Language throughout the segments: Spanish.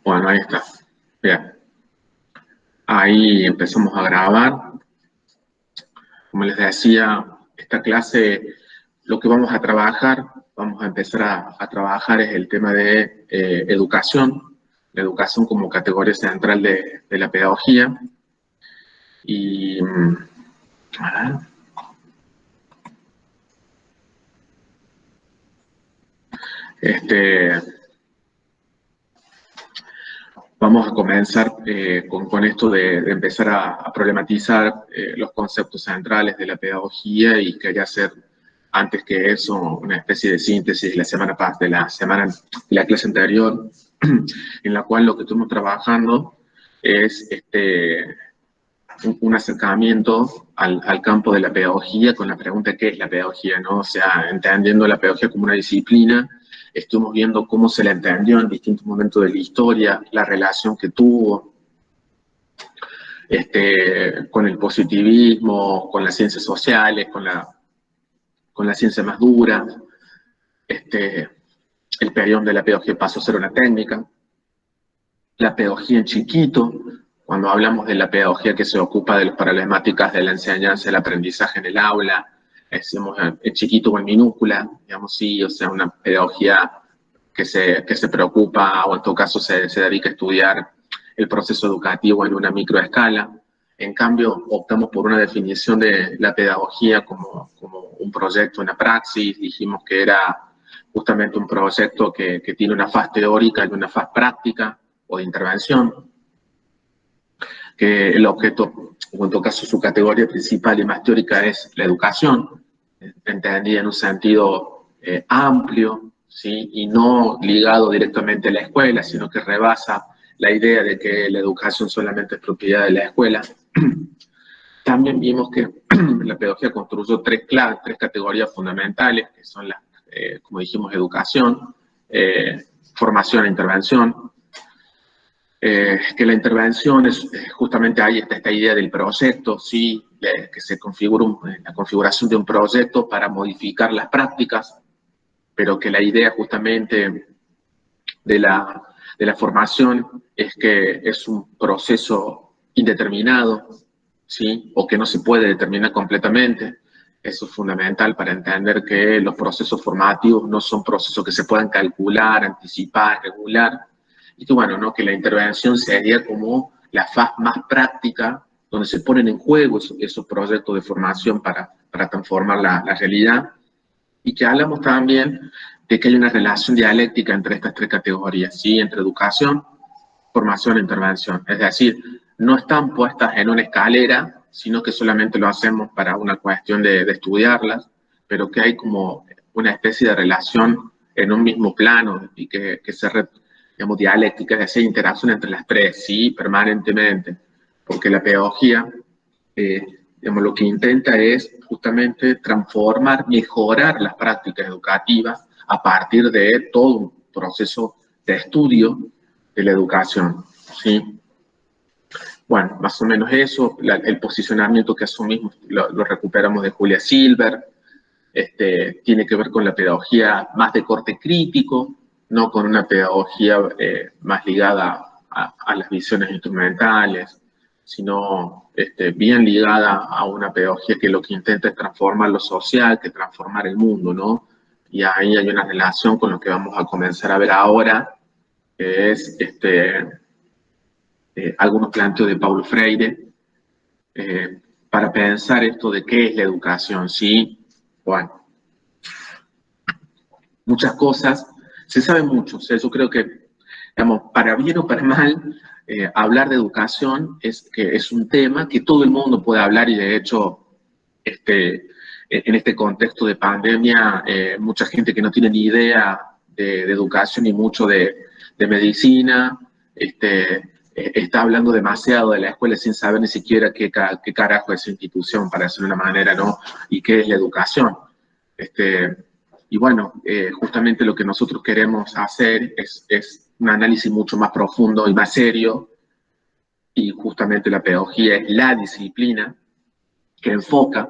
Bueno, ahí está. Bien. Ahí empezamos a grabar. Como les decía, esta clase, lo que vamos a empezar a trabajar es el tema de educación, la educación como categoría central de la pedagogía. Y, vamos a comenzar con esto de empezar a problematizar los conceptos centrales de la pedagogía, y quería hacer antes que eso una especie de síntesis de la clase anterior, en la cual lo que estuvimos trabajando es un acercamiento al campo de la pedagogía con la pregunta ¿qué es la pedagogía? ¿No? O sea, entendiendo la pedagogía como una disciplina. Estuvimos viendo cómo se la entendió en distintos momentos de la historia, la relación que tuvo con el positivismo, con las ciencias sociales, con la ciencia más dura. El periodo de la pedagogía pasó a ser una técnica. La pedagogía en chiquito, cuando hablamos de la pedagogía que se ocupa de las problemáticas de la enseñanza y el aprendizaje en el aula, decimos en chiquito o en minúscula, digamos, sí, o sea, una pedagogía que se preocupa, o en todo caso se dedica a estudiar el proceso educativo en una microescala. En cambio, optamos por una definición de la pedagogía como un proyecto, una praxis. Dijimos que era justamente un proyecto que tiene una faz teórica y una faz práctica o de intervención, que el objeto, o en todo caso su categoría principal y más teórica, es la educación, entendida en un sentido amplio, ¿sí? Y no ligado directamente a la escuela, sino que rebasa la idea de que la educación solamente es propiedad de la escuela. También vimos que la pedagogía construyó tres categorías fundamentales, que son como dijimos, educación, formación e intervención. Que la intervención es justamente ahí está esta idea del proyecto, ¿sí? Que se configura la configuración de un proyecto para modificar las prácticas, pero que la idea justamente de la formación es que es un proceso indeterminado, ¿sí? O que no se puede determinar completamente. Eso es fundamental para entender que los procesos formativos no son procesos que se puedan calcular, anticipar, regular, y que bueno, ¿no? Que la intervención sería como la faz más práctica, donde se ponen en juego esos proyectos de formación para transformar la realidad, y que hablamos también de que hay una relación dialéctica entre estas tres categorías, ¿sí? Entre educación, formación e intervención. Es decir, no están puestas en una escalera, sino que solamente lo hacemos para una cuestión de estudiarlas, pero que hay como una especie de relación en un mismo plano y que digamos, dialéctica, es decir, interacción entre las tres, sí, permanentemente, porque la pedagogía, digamos, lo que intenta es justamente transformar, mejorar las prácticas educativas a partir de todo un proceso de estudio de la educación, ¿sí? Bueno, más o menos eso, el posicionamiento que asumimos lo recuperamos de Julia Silver. Tiene que ver con la pedagogía más de corte crítico, no con una pedagogía más ligada a las visiones instrumentales, sino bien ligada a una pedagogía que lo que intenta es transformar lo social, que transformar el mundo, ¿no? Y ahí hay una relación con lo que vamos a comenzar a ver ahora, que es algunos planteos de Paulo Freire, para pensar esto de qué es la educación, ¿sí? Bueno, muchas cosas, se sabe mucho, o sea, yo creo que, digamos, para bien o para mal, hablar de educación es un tema que todo el mundo puede hablar, y de hecho, en este contexto de pandemia, mucha gente que no tiene ni idea de educación ni mucho de medicina, está hablando demasiado de la escuela sin saber ni siquiera qué carajo es esa institución, para decirlo de una manera, ¿no? Y qué es la educación. Y bueno, justamente lo que nosotros queremos hacer es un análisis mucho más profundo y más serio, y justamente la pedagogía es la disciplina que enfoca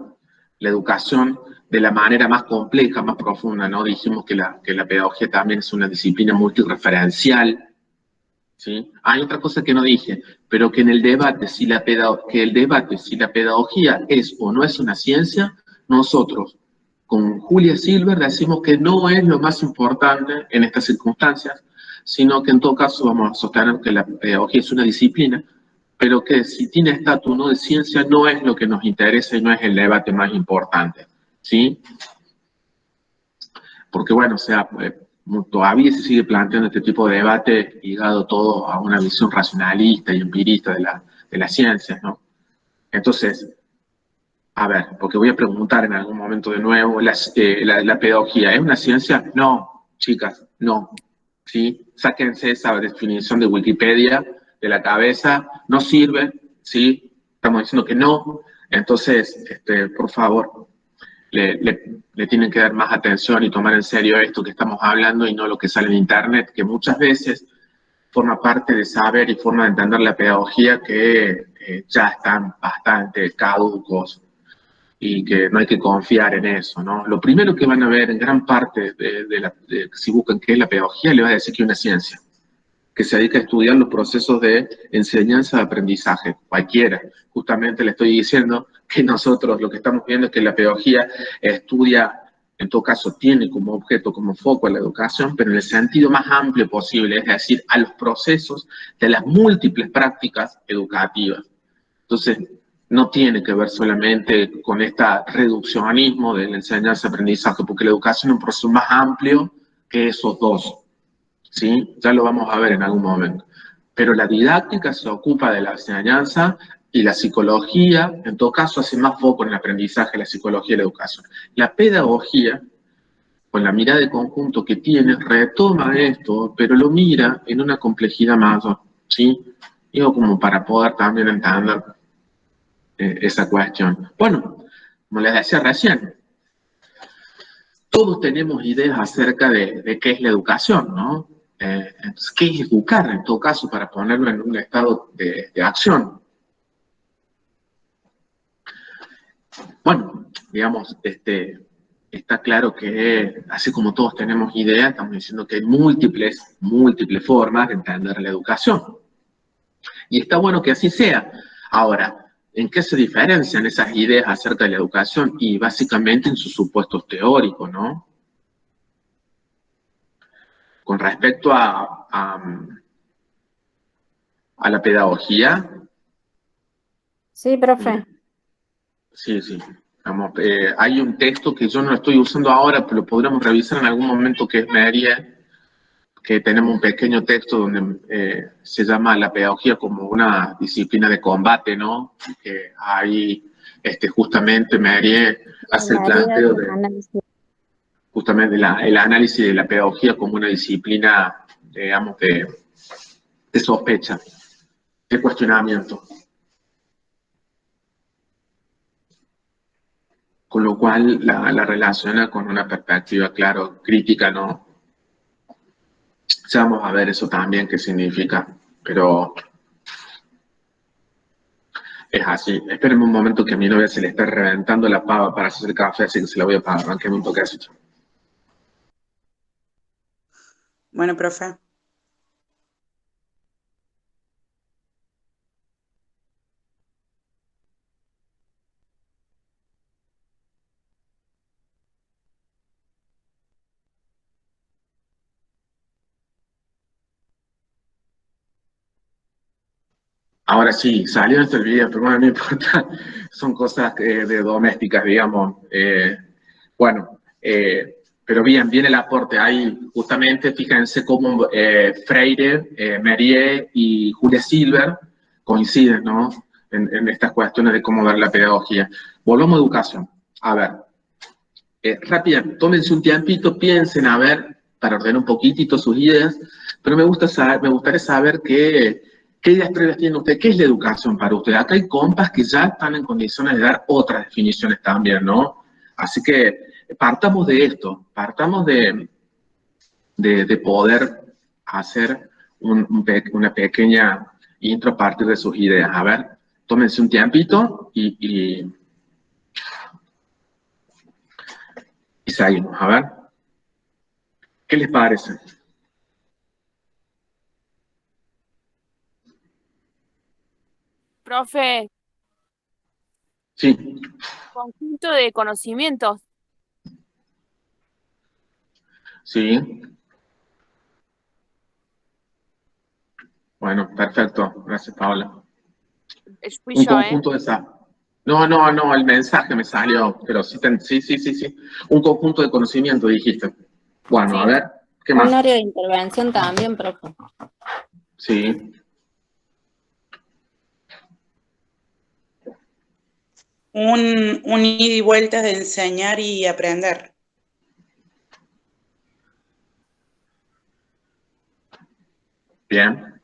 la educación de la manera más compleja, más profunda, ¿no? Dijimos que la pedagogía también es una disciplina multireferencial, ¿sí? Hay otra cosa que no dije, pero que en el debate, si la pedagogía es o no es una ciencia, nosotros con Julia Silver decimos que no es lo más importante en estas circunstancias, sino que en todo caso vamos a sostener que la pedagogía es una disciplina, pero que si tiene estatus o no de ciencia no es lo que nos interesa y no es el debate más importante, ¿sí? Porque bueno, o sea, todavía se sigue planteando este tipo de debate ligado todo a una visión racionalista y empirista de las ciencias, ¿no? Entonces, a ver, porque voy a preguntar en algún momento de nuevo, la pedagogía, ¿es una ciencia? No, chicas, no, ¿sí? Sáquense esa definición de Wikipedia de la cabeza, no sirve, ¿sí? Estamos diciendo que no, entonces, por favor, le tienen que dar más atención y tomar en serio esto que estamos hablando y no lo que sale en Internet, que muchas veces forma parte de saber y forma de entender la pedagogía que ya están bastante caducos y que no hay que confiar en eso, ¿no? Lo primero que van a ver en gran parte si buscan qué es la pedagogía, le va a decir que es una ciencia que se dedica a estudiar los procesos de enseñanza de aprendizaje, cualquiera. Justamente le estoy diciendo que nosotros lo que estamos viendo es que la pedagogía estudia, en todo caso tiene como objeto, como foco a la educación, pero en el sentido más amplio posible, es decir, a los procesos de las múltiples prácticas educativas. Entonces, no tiene que ver solamente con este reduccionismo de la enseñanza-aprendizaje, porque la educación es un proceso más amplio que esos dos. ¿Sí? Ya lo vamos a ver en algún momento. Pero la didáctica se ocupa de la enseñanza y la psicología, en todo caso, hace más foco en el aprendizaje, la psicología y la educación. La pedagogía, con la mirada de conjunto que tiene, retoma esto, pero lo mira en una complejidad mayor, ¿sí? Digo, como para poder también entender esa cuestión. Bueno, como les decía recién, todos tenemos ideas acerca de qué es la educación, ¿no? Entonces, ¿qué es educar en todo caso para ponerlo en un estado de acción? Bueno, digamos, está claro que así como todos tenemos ideas, estamos diciendo que hay múltiples formas de entender la educación. Y está bueno que así sea. Ahora, ¿en qué se diferencian esas ideas acerca de la educación? Y básicamente en sus supuestos teóricos, ¿no? Con respecto a la pedagogía, Sí, profe. sí, sí. Vamos, hay un texto que yo no estoy usando ahora, pero lo podremos revisar en algún momento, que es Merie, que tenemos un pequeño texto donde se llama la pedagogía como una disciplina de combate, ¿no? Que ahí justamente Merie hace el María, planteo de análisis. justamente el análisis de la pedagogía como una disciplina, digamos, de sospecha, de cuestionamiento. Con lo cual la relaciona con una perspectiva, claro, crítica, ¿no? Ya vamos a ver eso también qué significa, pero es así. Espérenme un momento que a mi novia se le está reventando la pava para hacer el café, así que se la voy a pagar. Arranqueme un toque así. Bueno, profe. Ahora sí, salió este video, pero bueno, no importa. Son cosas de domésticas, digamos. Bueno, pero bien el aporte. Ahí, justamente, fíjense cómo Freire, Mériès y Julia Silver coinciden, ¿no? En estas cuestiones de cómo ver la pedagogía. Volvamos a educación. A ver, rápidamente, tómense un tiempito, piensen, a ver, para ordenar un poquitito sus ideas, pero me gustaría saber qué ideas previas tienen ustedes, qué es la educación para ustedes. Acá hay compas que ya están en condiciones de dar otras definiciones también, ¿no? Así que partamos de esto, partamos de poder hacer una pequeña intro a partir de sus ideas. A ver, tómense un tiempito y seguimos. A ver, ¿qué les parece? Profe, Sí, conjunto de conocimientos. sí. Bueno, perfecto. Gracias, Paola. Fui Un yo, ¿eh? conjunto de esa. No, el mensaje me salió, pero sí, sí. Un conjunto de conocimiento, dijiste. Bueno, Sí. a ver, ¿qué Un más? área de intervención también, profe. Sí, Un ida y vueltas de enseñar y aprender. bien.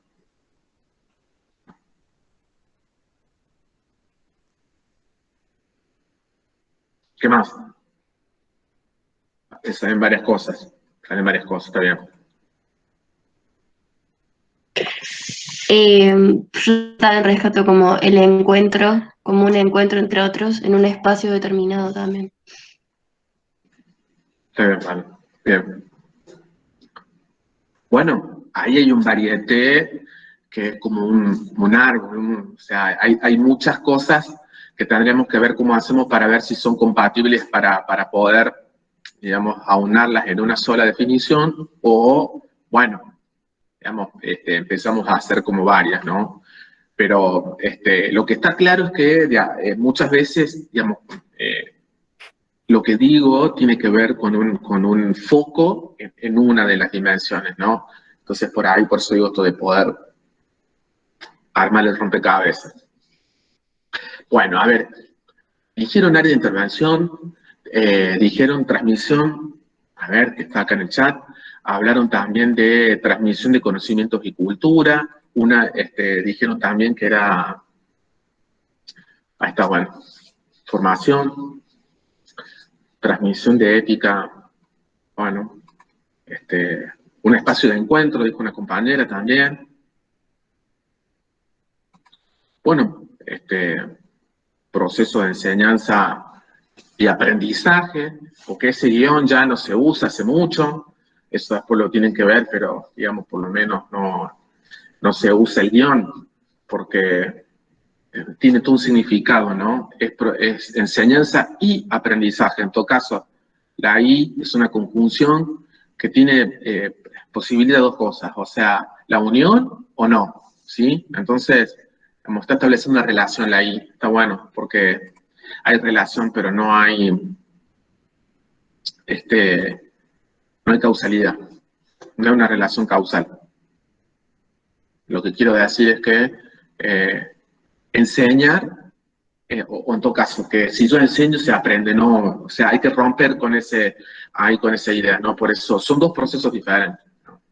¿Qué más? Salen varias cosas. Está bien. Yo también rescato como el encuentro, como un encuentro entre otros en un espacio determinado también. Está bien, vale. Bien. Bueno, ahí hay un varieté que es como un árbol, o sea, hay muchas cosas que tendríamos que ver cómo hacemos para ver si son compatibles para poder, digamos, aunarlas en una sola definición o, bueno, digamos, empezamos a hacer como varias, ¿no? Pero lo que está claro es que muchas veces, digamos, lo que digo tiene que ver con un foco en una de las dimensiones, ¿no? Entonces, por eso digo esto de poder armar el rompecabezas. Bueno, a ver, dijeron área de intervención, dijeron transmisión, a ver, que está acá en el chat, hablaron también de transmisión de conocimientos y cultura, dijeron también que era, ahí está, bueno, formación, transmisión de ética, bueno, un espacio de encuentro, dijo una compañera también. Bueno, proceso de enseñanza y aprendizaje, porque ese guión ya no se usa hace mucho, eso después lo tienen que ver, pero digamos, por lo menos no se usa el guión, porque tiene todo un significado, ¿no? Es enseñanza y aprendizaje. En todo caso, la I es una conjunción que tiene posibilidad de dos cosas, o sea, la unión o no, ¿sí? Entonces, como está estableciendo una relación la I, está bueno, porque hay relación, pero no hay causalidad, no hay una relación causal. Lo que quiero decir es que enseñar, o en todo caso, que si yo enseño se aprende, ¿no? O sea, hay que romper con con esa idea, ¿no? Por eso son dos procesos diferentes, ¿no?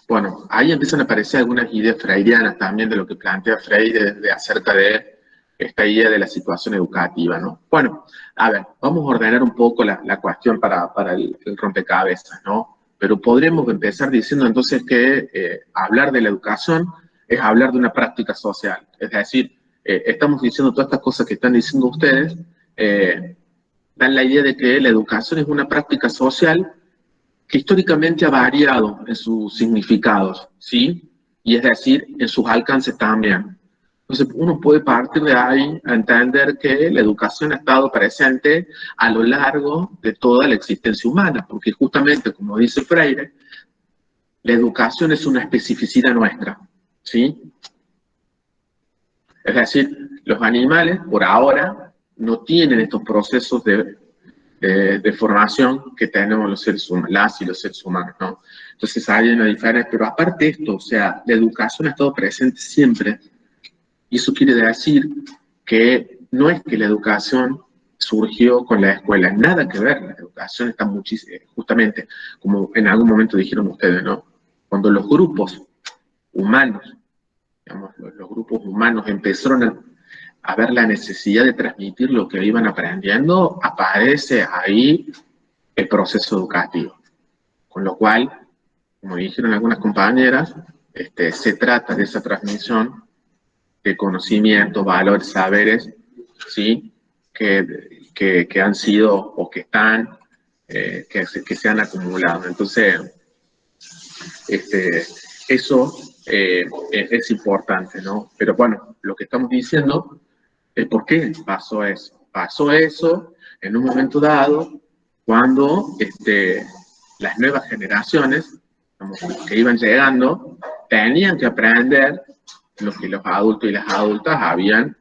Bueno, ahí empiezan a aparecer algunas ideas freudianas también de lo que plantea Freire acerca de esta idea de la situación educativa, ¿no? Bueno, a ver, vamos a ordenar un poco la cuestión para el rompecabezas, ¿no? Pero podremos empezar diciendo entonces que hablar de la educación es hablar de una práctica social. Es decir, estamos diciendo todas estas cosas que están diciendo ustedes, dan la idea de que la educación es una práctica social que históricamente ha variado en sus significados, ¿sí? Y es decir, en sus alcances también. Entonces, uno puede partir de ahí a entender que la educación ha estado presente a lo largo de toda la existencia humana, porque justamente, como dice Freire, la educación es una especificidad nuestra, ¿sí? Es decir, los animales, por ahora, no tienen estos procesos de formación que tenemos los seres humanos, las y los seres humanos, ¿no? Entonces hay una diferencia, pero aparte de esto, o sea, la educación ha estado presente siempre, y eso quiere decir que no es que la educación surgió con la escuela, nada que ver, la educación está muchísimo, justamente, como en algún momento dijeron ustedes, ¿no? Cuando los grupos humanos, digamos, los grupos humanos empezaron a ver la necesidad de transmitir lo que iban aprendiendo, aparece ahí el proceso educativo. Con lo cual, como dijeron algunas compañeras, se trata de esa transmisión de conocimientos, valores, saberes, ¿sí? Que han sido o que están, que se han acumulado. Entonces, eso es importante, ¿no? Pero bueno, lo que estamos diciendo es por qué pasó eso. Pasó eso en un momento dado cuando las nuevas generaciones, digamos, que iban llegando, tenían que aprender lo que los adultos y las adultas habían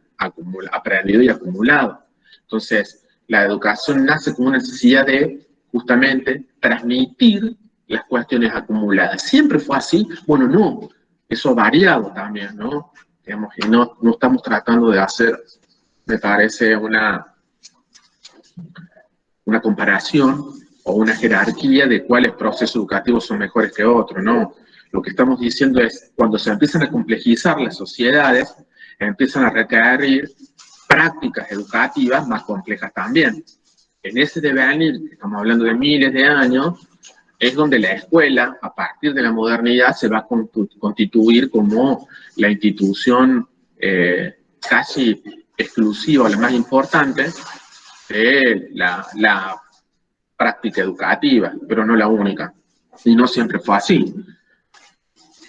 aprendido y acumulado. Entonces, la educación nace como una necesidad de, justamente, transmitir las cuestiones acumuladas. ¿Siempre fue así? Bueno, no. Eso ha variado también, ¿no? Digamos, y no estamos tratando de hacer, me parece, una comparación o una jerarquía de cuáles procesos educativos son mejores que otros, ¿no? Lo que estamos diciendo es, cuando se empiezan a complejizar las sociedades, empiezan a requerir prácticas educativas más complejas también. En ese devenir, que estamos hablando de miles de años, es donde la escuela, a partir de la modernidad, se va a constituir como la institución casi exclusiva, la más importante, de la práctica educativa, pero no la única. Y no siempre fue así.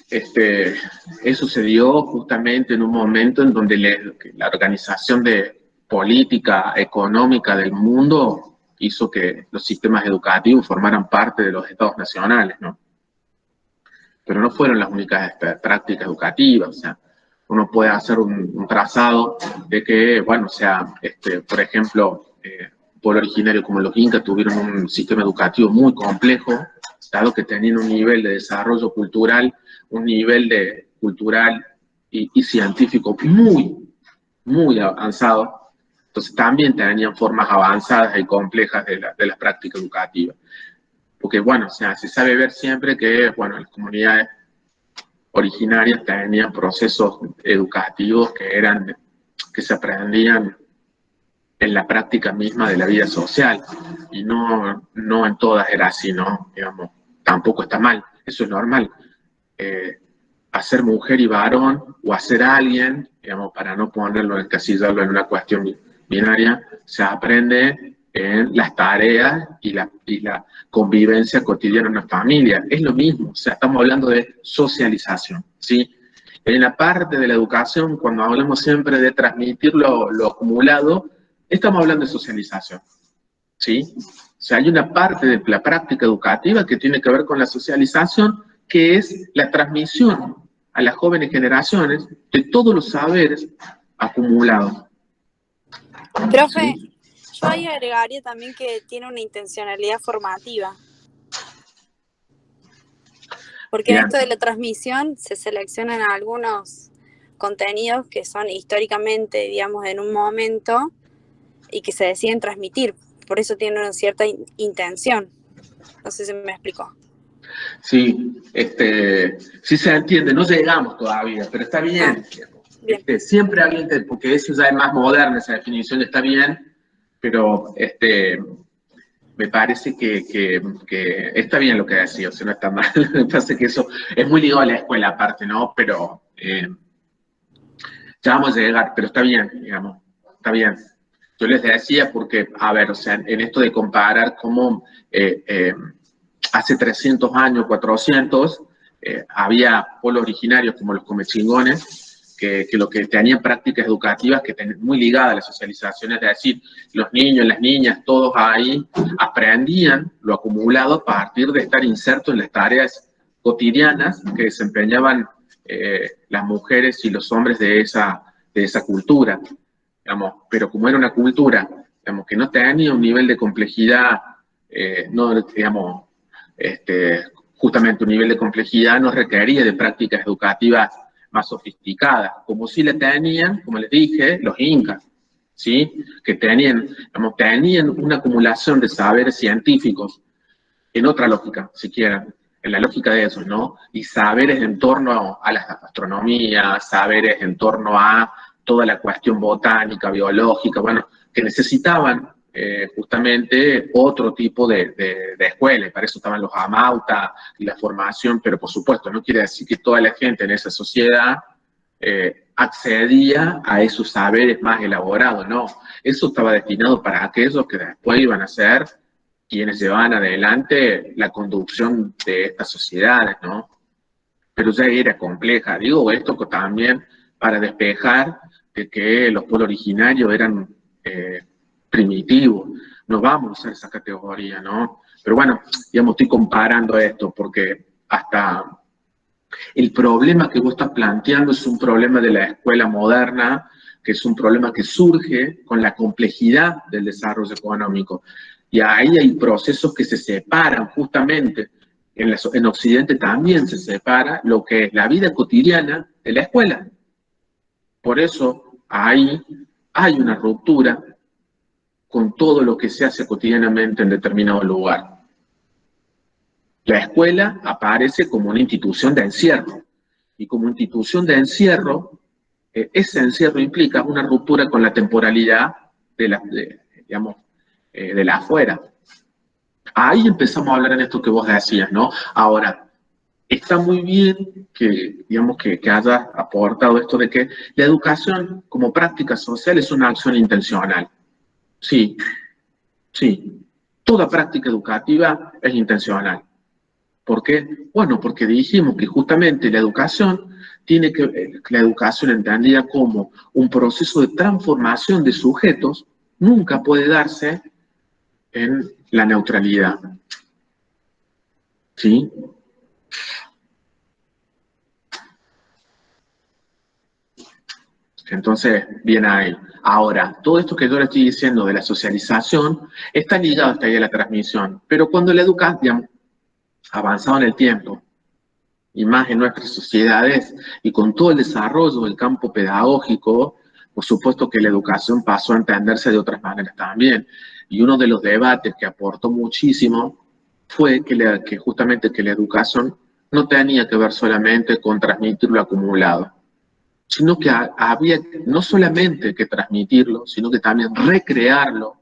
Eso se dio justamente en un momento en donde la organización de política económica del mundo hizo que los sistemas educativos formaran parte de los estados nacionales, ¿no? Pero no fueron las únicas prácticas educativas. O sea, uno puede hacer un trazado de que, bueno, o sea, por ejemplo, un pueblo originario como los incas tuvieron un sistema educativo muy complejo, dado que tenían un nivel de desarrollo cultural, un nivel cultural y científico muy avanzado. Entonces también tenían formas avanzadas y complejas de las prácticas educativas. Porque, bueno, o sea, se sabe ver siempre que, bueno, las comunidades originarias tenían procesos educativos que se aprendían en la práctica misma de la vida social. Y no en todas era así, ¿no? Digamos, tampoco está mal, eso es normal. Hacer mujer y varón, o hacer alguien, digamos, para no ponerlo, encasillarlo en una cuestión binaria, se aprende en las tareas y la convivencia cotidiana en una familia. Es lo mismo, o sea, estamos hablando de socialización, ¿sí? En la parte de la educación, cuando hablamos siempre de transmitir lo acumulado, estamos hablando de socialización, ¿sí? O sea, hay una parte de la práctica educativa que tiene que ver con la socialización, que es la transmisión a las jóvenes generaciones de todos los saberes acumulados. Profe, ¿Sí? yo ahí agregaría también que tiene una intencionalidad formativa. Porque en Bien. esto de la transmisión se seleccionan algunos contenidos que son históricamente, digamos, en un momento y que se deciden transmitir. Por eso tiene una cierta intención. No sé si me explico. Sí, sí se entiende, no llegamos todavía, pero está bien. Bien. Siempre alguien, porque eso ya es más moderno, esa definición está bien, pero me parece que está bien lo que decía, o sea, no está mal. Me parece que eso es muy ligado a la escuela aparte, ¿no? Pero ya vamos a llegar, pero está bien, digamos, está bien. Yo les decía porque, a ver, o sea, en esto de comparar cómo hace 300 años, 400, había pueblos originarios como los comechingones, que lo que tenían prácticas educativas que tenían muy ligadas a la socialización, es decir, los niños, las niñas, todos ahí aprendían lo acumulado a partir de estar insertos en las tareas cotidianas que desempeñaban las mujeres y los hombres de esa cultura, digamos. Pero como era una cultura, digamos, que no tenía un nivel de complejidad, no, digamos, justamente un nivel de complejidad no requería de prácticas educativas más sofisticadas, como sí la tenían, como les dije, los incas, ¿sí? Que tenían una acumulación de saberes científicos en otra lógica, si quieren, en la lógica de esos, ¿no? Y saberes en torno a la astronomía, saberes en torno a toda la cuestión botánica, biológica, bueno, que necesitaban justamente otro tipo de escuela, y para eso estaban los amautas y la formación, pero por supuesto no quiere decir que toda la gente en esa sociedad accedía a esos saberes más elaborados, no, eso estaba destinado para aquellos que después iban a ser quienes llevaban adelante la conducción de estas sociedades, ¿no? pero ya era compleja. Digo esto también para despejar de que los pueblos originarios eran primitivos. No vamos a usar esa categoría, ¿no? Pero bueno, digamos, estoy comparando esto porque hasta el problema que vos estás planteando es un problema de la escuela moderna, que es un problema que surge con la complejidad del desarrollo económico. Y ahí hay procesos que se separan justamente. En Occidente también se separa lo que es la vida cotidiana de la escuela. Por eso ahí hay una ruptura con todo lo que se hace cotidianamente en determinado lugar. La escuela aparece como una institución de encierro. Y como institución de encierro, ese encierro implica una ruptura con la temporalidad de la afuera. Ahí empezamos a hablar en esto que vos decías, ¿no? Ahora, está muy bien que, digamos, que hayas aportado esto de que la educación como práctica social es una acción intencional. Sí, sí. Toda práctica educativa es intencional. ¿Por qué? Bueno, porque dijimos que justamente la educación la educación entendida como un proceso de transformación de sujetos, nunca puede darse en la neutralidad. ¿Sí? Entonces, bien ahí. Ahora, todo esto que yo le estoy diciendo de la socialización está ligado hasta ahí a la transmisión, pero cuando la educación ha avanzado en el tiempo, y más en nuestras sociedades, y con todo el desarrollo del campo pedagógico, por supuesto que la educación pasó a entenderse de otras maneras también. Y uno de los debates que aportó muchísimo fue que justamente que la educación no tenía que ver solamente con transmitir lo acumulado, sino que había no solamente que transmitirlo, sino que también recrearlo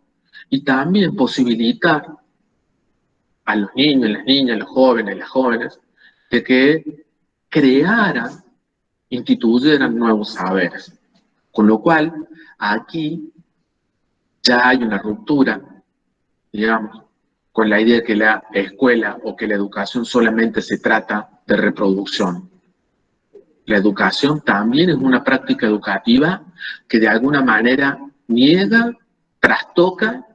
y también posibilitar a los niños, las niñas, los jóvenes, las jóvenes, de que crearan, instituyeran nuevos saberes. Con lo cual, aquí ya hay una ruptura, digamos, con la idea de que la escuela o que la educación solamente se trata de reproducción. La educación también es una práctica educativa que de alguna manera niega, trastoca,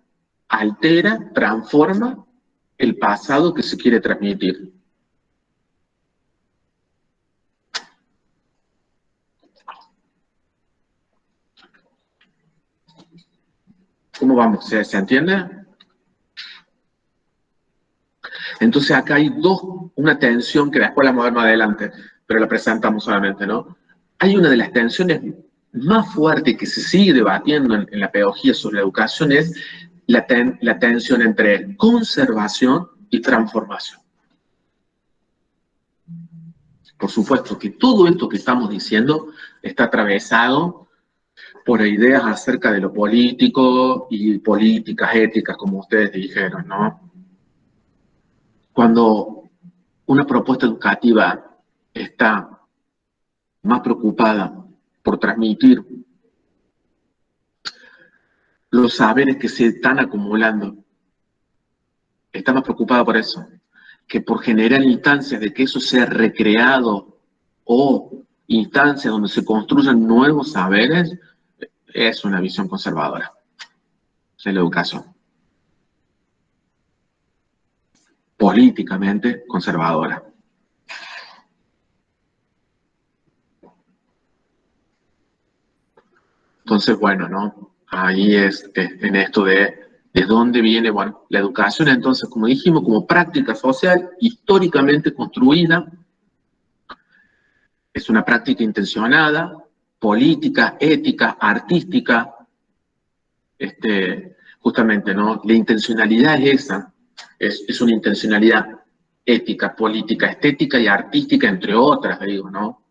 altera, transforma el pasado que se quiere transmitir. ¿Cómo vamos? ¿Se entiende? Entonces acá hay una tensión que después la movemos adelante, pero la presentamos solamente, ¿no? Hay una de las tensiones más fuertes que se sigue debatiendo en la pedagogía sobre la educación, es la tensión entre conservación y transformación. Por supuesto que todo esto que estamos diciendo está atravesado por ideas acerca de lo político y políticas éticas, como ustedes dijeron, ¿no? Cuando una propuesta educativa está más preocupada por transmitir los saberes que se están acumulando, está más preocupada por eso, que por generar instancias de que eso sea recreado o instancias donde se construyan nuevos saberes, es una visión conservadora de la educación. Políticamente conservadora. Entonces, bueno, ¿no? Ahí es en esto de dónde viene, bueno, la educación entonces, como dijimos, como práctica social históricamente construida, es una práctica intencionada, política, ética, artística, justamente, ¿no? La intencionalidad es esa, es una intencionalidad ética, política, estética y artística, entre otras, digo, ¿no?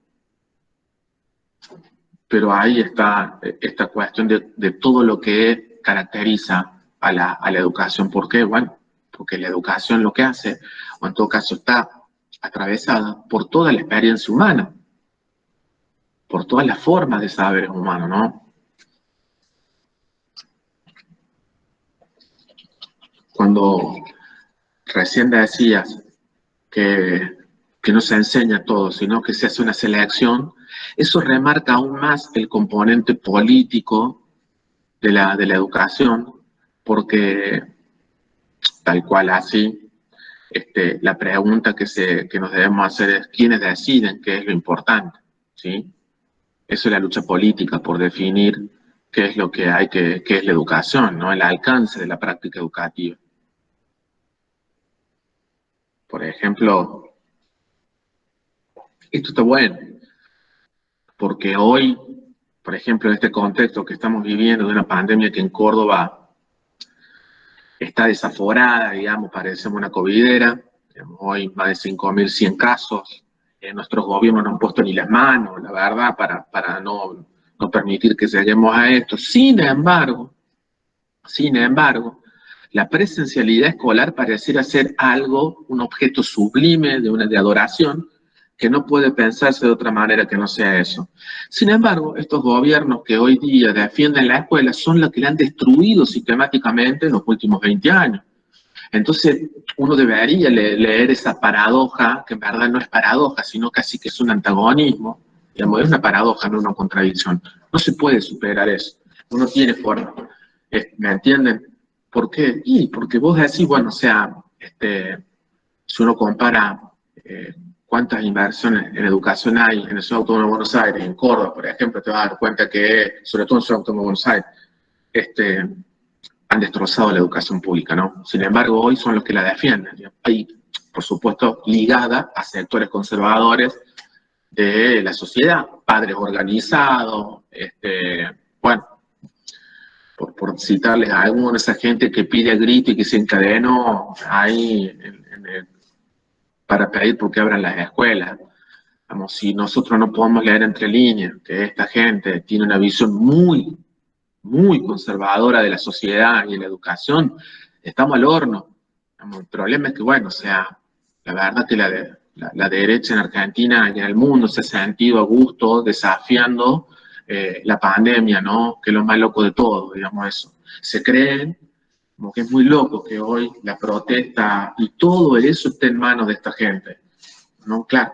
Pero ahí está esta cuestión de todo lo que caracteriza a la educación. ¿Por qué? Bueno, porque la educación lo que hace, o en todo caso está atravesada por toda la experiencia humana, por todas las formas de saberes humanos, ¿no? Cuando recién decías que que no se enseña todo, sino que se hace una selección, eso remarca aún más el componente político de la educación, porque tal cual así, la pregunta que nos debemos hacer es quiénes deciden qué es lo importante, ¿sí? Eso es la lucha política por definir qué es lo que hay qué es la educación, ¿no? El alcance de la práctica educativa. Por ejemplo, esto está bueno, porque hoy, por ejemplo, en este contexto que estamos viviendo de una pandemia que en Córdoba está desaforada, digamos, parecemos una covidera, digamos, hoy más de 5.100 casos, nuestros gobiernos no han puesto ni las manos, la verdad, para no permitir que lleguemos a esto. Sin embargo, la presencialidad escolar pareciera ser algo, un objeto sublime de adoración, que no puede pensarse de otra manera que no sea eso. Sin embargo, estos gobiernos que hoy día defienden la escuela son los que la han destruido sistemáticamente en los últimos 20 años. Entonces, uno debería leer esa paradoja, que en verdad no es paradoja, sino casi que es un antagonismo. Digamos, es una paradoja, no una contradicción. No se puede superar eso. No tiene forma. ¿Me entienden? ¿Por qué? Y porque vos decís, bueno, o sea, si uno compara cuántas inversiones en educación hay en el Ciudad Autónoma de Buenos Aires, en Córdoba, por ejemplo, te vas a dar cuenta que, sobre todo en el Ciudad Autónoma de Buenos Aires, han destrozado la educación pública, ¿no? Sin embargo, hoy son los que la defienden. Y, por supuesto, ligada a sectores conservadores de la sociedad, padres organizados, bueno, por citarles a alguna de esa gente que pide a grito y que se encadenó ahí para pedir porque abran las escuelas. Vamos, si nosotros no podemos leer entre líneas que esta gente tiene una visión muy conservadora de la sociedad y de la educación, estamos al horno. El problema es que, bueno, o sea, la verdad que la derecha en Argentina y en el mundo se ha sentido a gusto desafiando la pandemia, ¿no? Que es lo más loco de todo, digamos eso. Se creen como que es muy loco que hoy la protesta y todo eso esté en manos de esta gente, ¿no? Claro,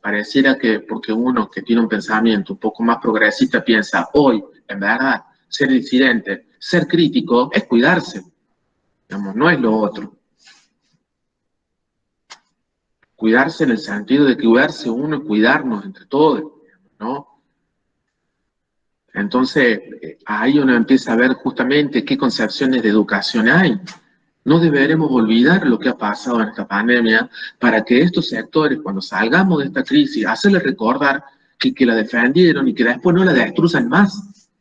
pareciera que porque uno que tiene un pensamiento un poco más progresista piensa, hoy, en verdad, ser disidente, ser crítico, es cuidarse, digamos, no es lo otro. Cuidarse en el sentido de cuidarse uno y cuidarnos entre todos, ¿no? Entonces, ahí uno empieza a ver justamente qué concepciones de educación hay. No deberemos olvidar lo que ha pasado en esta pandemia para que estos sectores, cuando salgamos de esta crisis, hacerles recordar que la defendieron y que después no la destruzan más.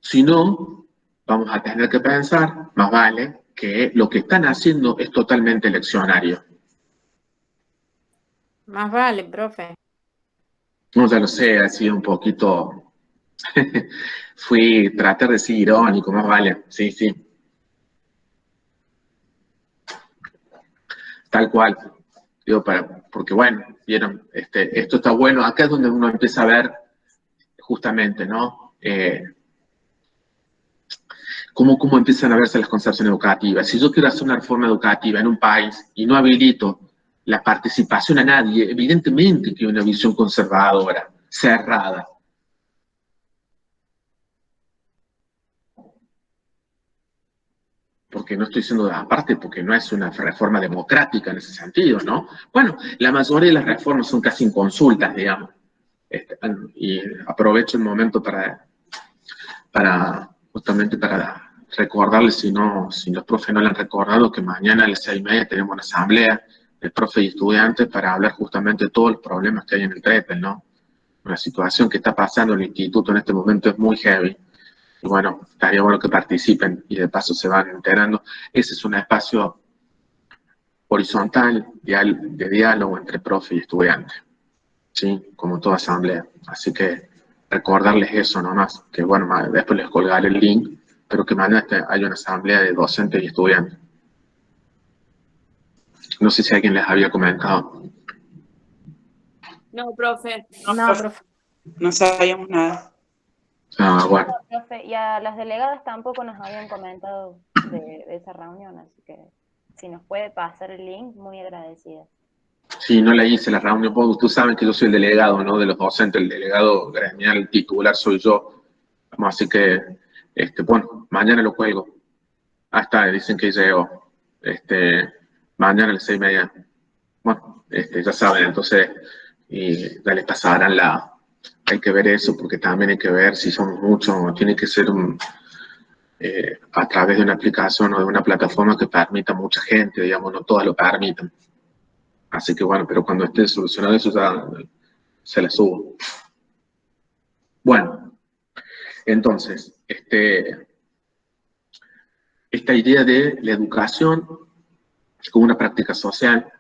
Si no, vamos a tener que pensar, más vale, que lo que están haciendo es totalmente eleccionario. Más vale, profe. No, ya lo sé, ha sido un poquito... tratar de ser irónico, más vale, sí. Tal cual. Digo, porque bueno, vieron, esto está bueno. Acá es donde uno empieza a ver justamente, ¿no? Cómo empiezan a verse las concepciones educativas. Si yo quiero hacer una reforma educativa en un país y no habilito la participación a nadie, evidentemente que hay una visión conservadora, cerrada. Porque no estoy diciendo aparte, porque no es una reforma democrática en ese sentido, ¿no? Bueno, la mayoría de las reformas son casi inconsultas, digamos. Y aprovecho el momento justamente para recordarles, si los profes no le han recordado, que mañana a las 6:30 tenemos una asamblea de profes y estudiantes para hablar justamente de todos los problemas que hay en el TREPEL, ¿no? Una situación que está pasando en el instituto en este momento es muy heavy. Y bueno, estaría bueno que participen y de paso se van enterando. Ese es un espacio horizontal de diálogo entre profe y estudiante, ¿sí? Como toda asamblea. Así que recordarles eso nomás, que bueno, después les colgaré el link, pero que mañana hay una asamblea de docentes y estudiantes. No sé si alguien les había comentado. No, profe. No, profe. No sabíamos nada. Ah, bueno. No, profe, y a las delegadas tampoco nos habían comentado de esa reunión, así que si nos puede pasar el link, muy agradecida. Sí, no la hice la reunión, porque tú sabes que yo soy el delegado, ¿no? De los docentes, el delegado gremial titular soy yo. Así que, bueno, mañana lo cuelgo. Ah, está, dicen que llegó. Mañana a las 6:30. Bueno, ya saben, entonces, y ya les pasarán hay que ver eso, porque también hay que ver si somos muchos, tiene que ser a través de una aplicación o de una plataforma que permita a mucha gente, digamos, no todas lo permitan. Así que bueno, pero cuando esté solucionado eso ya se la subo. Bueno, entonces, esta idea de la educación como una práctica social,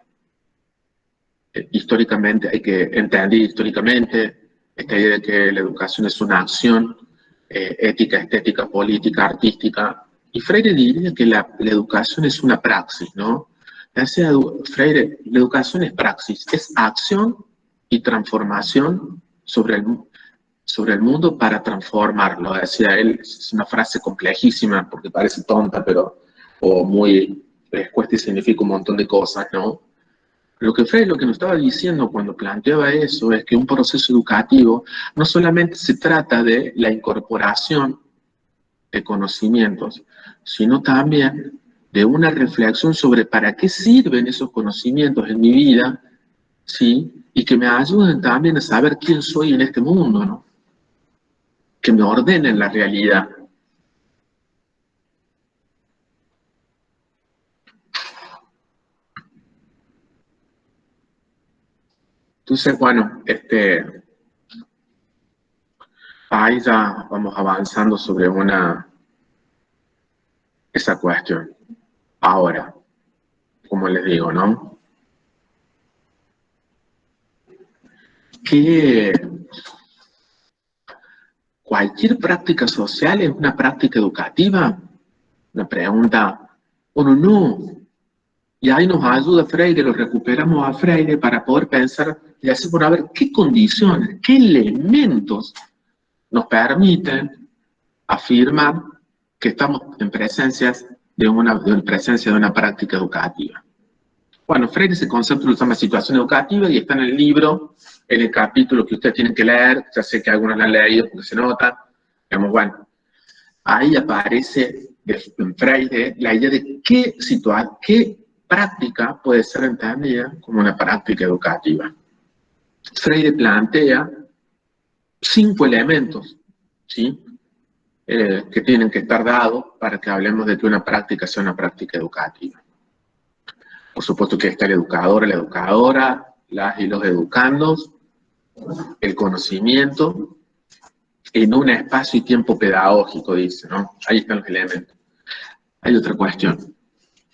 históricamente, hay que entender históricamente esta idea de que la educación es una acción ética, estética, política, artística. Y Freire diría que la educación es una praxis, ¿no? Decía Freire, la educación es praxis, es acción y transformación sobre el mundo para transformarlo. Decía él, es una frase complejísima porque parece tonta, pero, o muy respuesta y significa un montón de cosas, ¿no? Lo que Freire lo que nos estaba diciendo cuando planteaba eso es que un proceso educativo no solamente se trata de la incorporación de conocimientos, sino también de una reflexión sobre para qué sirven esos conocimientos en mi vida, ¿sí? Y que me ayuden también a saber quién soy en este mundo, ¿no? Que me ordenen la realidad. Entonces, bueno, ahí ya vamos avanzando sobre esa cuestión. Ahora, como les digo, ¿no? Que cualquier práctica social es una práctica educativa. Una pregunta, bueno, no. Y ahí nos ayuda Freire, lo recuperamos a Freire para poder pensar y así por a ver qué condiciones, qué elementos nos permiten afirmar que estamos en presencia de una práctica educativa. Bueno, Freire ese concepto lo llama situación educativa y está en el libro, en el capítulo que ustedes tienen que leer, ya sé que algunos lo han leído porque se nota, digamos, bueno, ahí aparece en Freire la idea de qué práctica puede ser entendida como una práctica educativa. Freire plantea 5 elementos, ¿sí? Que tienen que estar dados para que hablemos de que una práctica sea una práctica educativa. Por supuesto que está el educador, la educadora, las y los educandos, el conocimiento, en un espacio y tiempo pedagógico, dice, ¿no? Ahí están los elementos. Hay otra cuestión.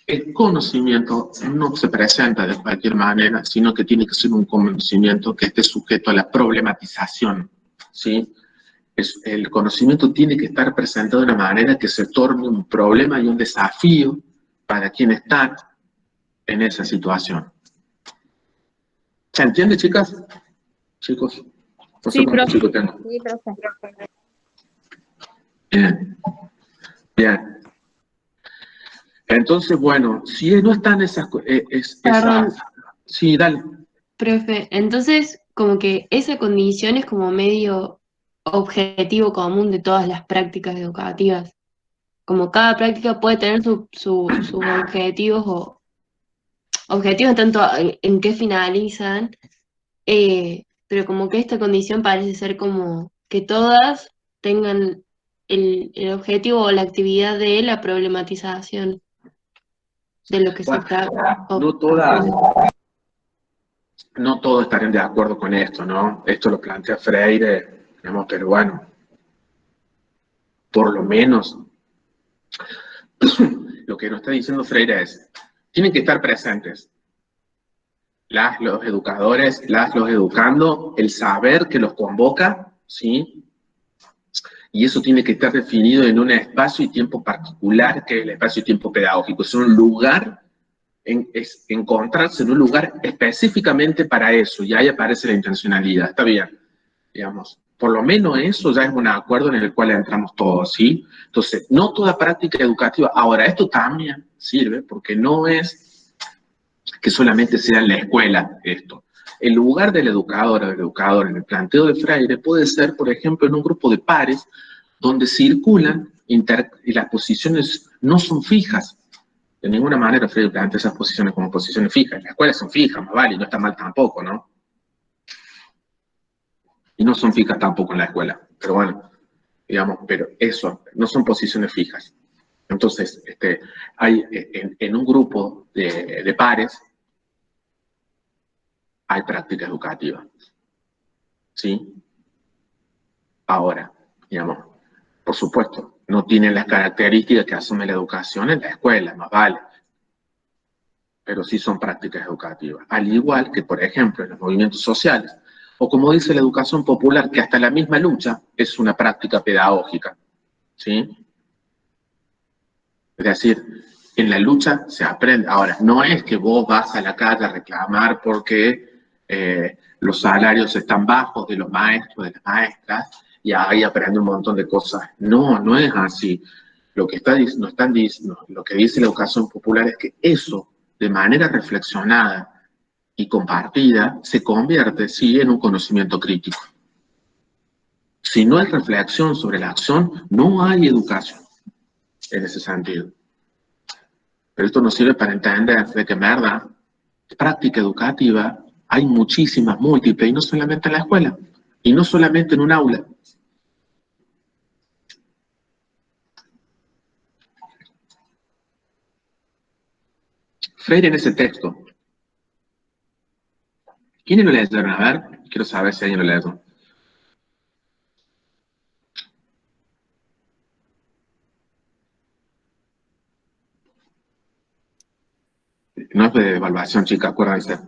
El conocimiento no se presenta de cualquier manera, sino que tiene que ser un conocimiento que esté sujeto a la problematización, ¿sí? El conocimiento tiene que estar presentado de una manera que se torne un problema y un desafío para quien está en esa situación. ¿Se entiende, chicas? Chicos. No sé Sí, cuántos profe. chicos tengo. Sí, profe. Bien. Bien. Entonces, bueno, si no están esas... Perdón. Sí, dale. Profe, entonces como que esa condición es como medio objetivo común de todas las prácticas educativas. Como cada práctica puede tener sus objetivos o objetivos tanto en qué finalizan, pero como que esta condición parece ser como que todas tengan el objetivo o la actividad de la problematización de lo que se está... No todos estarán de acuerdo con esto, ¿no? Esto lo plantea Freire, digamos, pero bueno, por lo menos lo que nos está diciendo Freire es, tienen que estar presentes los educadores, los educando, el saber que los convoca, ¿sí? Y eso tiene que estar definido en un espacio y tiempo particular, que es el espacio y tiempo pedagógico. Es un lugar, es encontrarse en un lugar específicamente para eso, y ahí aparece la intencionalidad, está bien, digamos. Por lo menos eso ya es un acuerdo en el cual entramos todos, ¿sí? Entonces, no toda práctica educativa. Ahora, esto también sirve porque no es que solamente sea en la escuela esto. El lugar del educador o del educador en el planteo de Freire puede ser, por ejemplo, en un grupo de pares donde circulan y las posiciones no son fijas. De ninguna manera Freire plantea esas posiciones como posiciones fijas. Las escuelas son fijas, más vale, y no está mal tampoco, ¿no? Y no son fijas tampoco en la escuela. Pero bueno, digamos, pero eso, no son posiciones fijas. Entonces, hay en un grupo de pares, hay práctica educativa. ¿Sí? Ahora, digamos, por supuesto, no tienen las características que asume la educación en la escuela, más vale. Pero sí son prácticas educativas. Al igual que, por ejemplo, en los movimientos sociales, o como dice la educación popular, que hasta la misma lucha es una práctica pedagógica. ¿Sí? Es decir, en la lucha se aprende. Ahora, no es que vos vas a la calle a reclamar porque los salarios están bajos de los maestros, de las maestras, y ahí aprende un montón de cosas. No, no es así. Lo que, lo que dice la educación popular es que eso, de manera reflexionada y compartida, se convierte, sí, en un conocimiento crítico. Si no hay reflexión sobre la acción, no hay educación en ese sentido. Pero esto nos sirve para entender de que, en verdad, práctica educativa hay muchísimas, múltiples, y no solamente en la escuela, y no solamente en un aula. Freire en ese texto. ¿Quiénes lo leyeron? A ver, quiero saber si alguien lo leyó. No es de evaluación, chicas, acuérdense.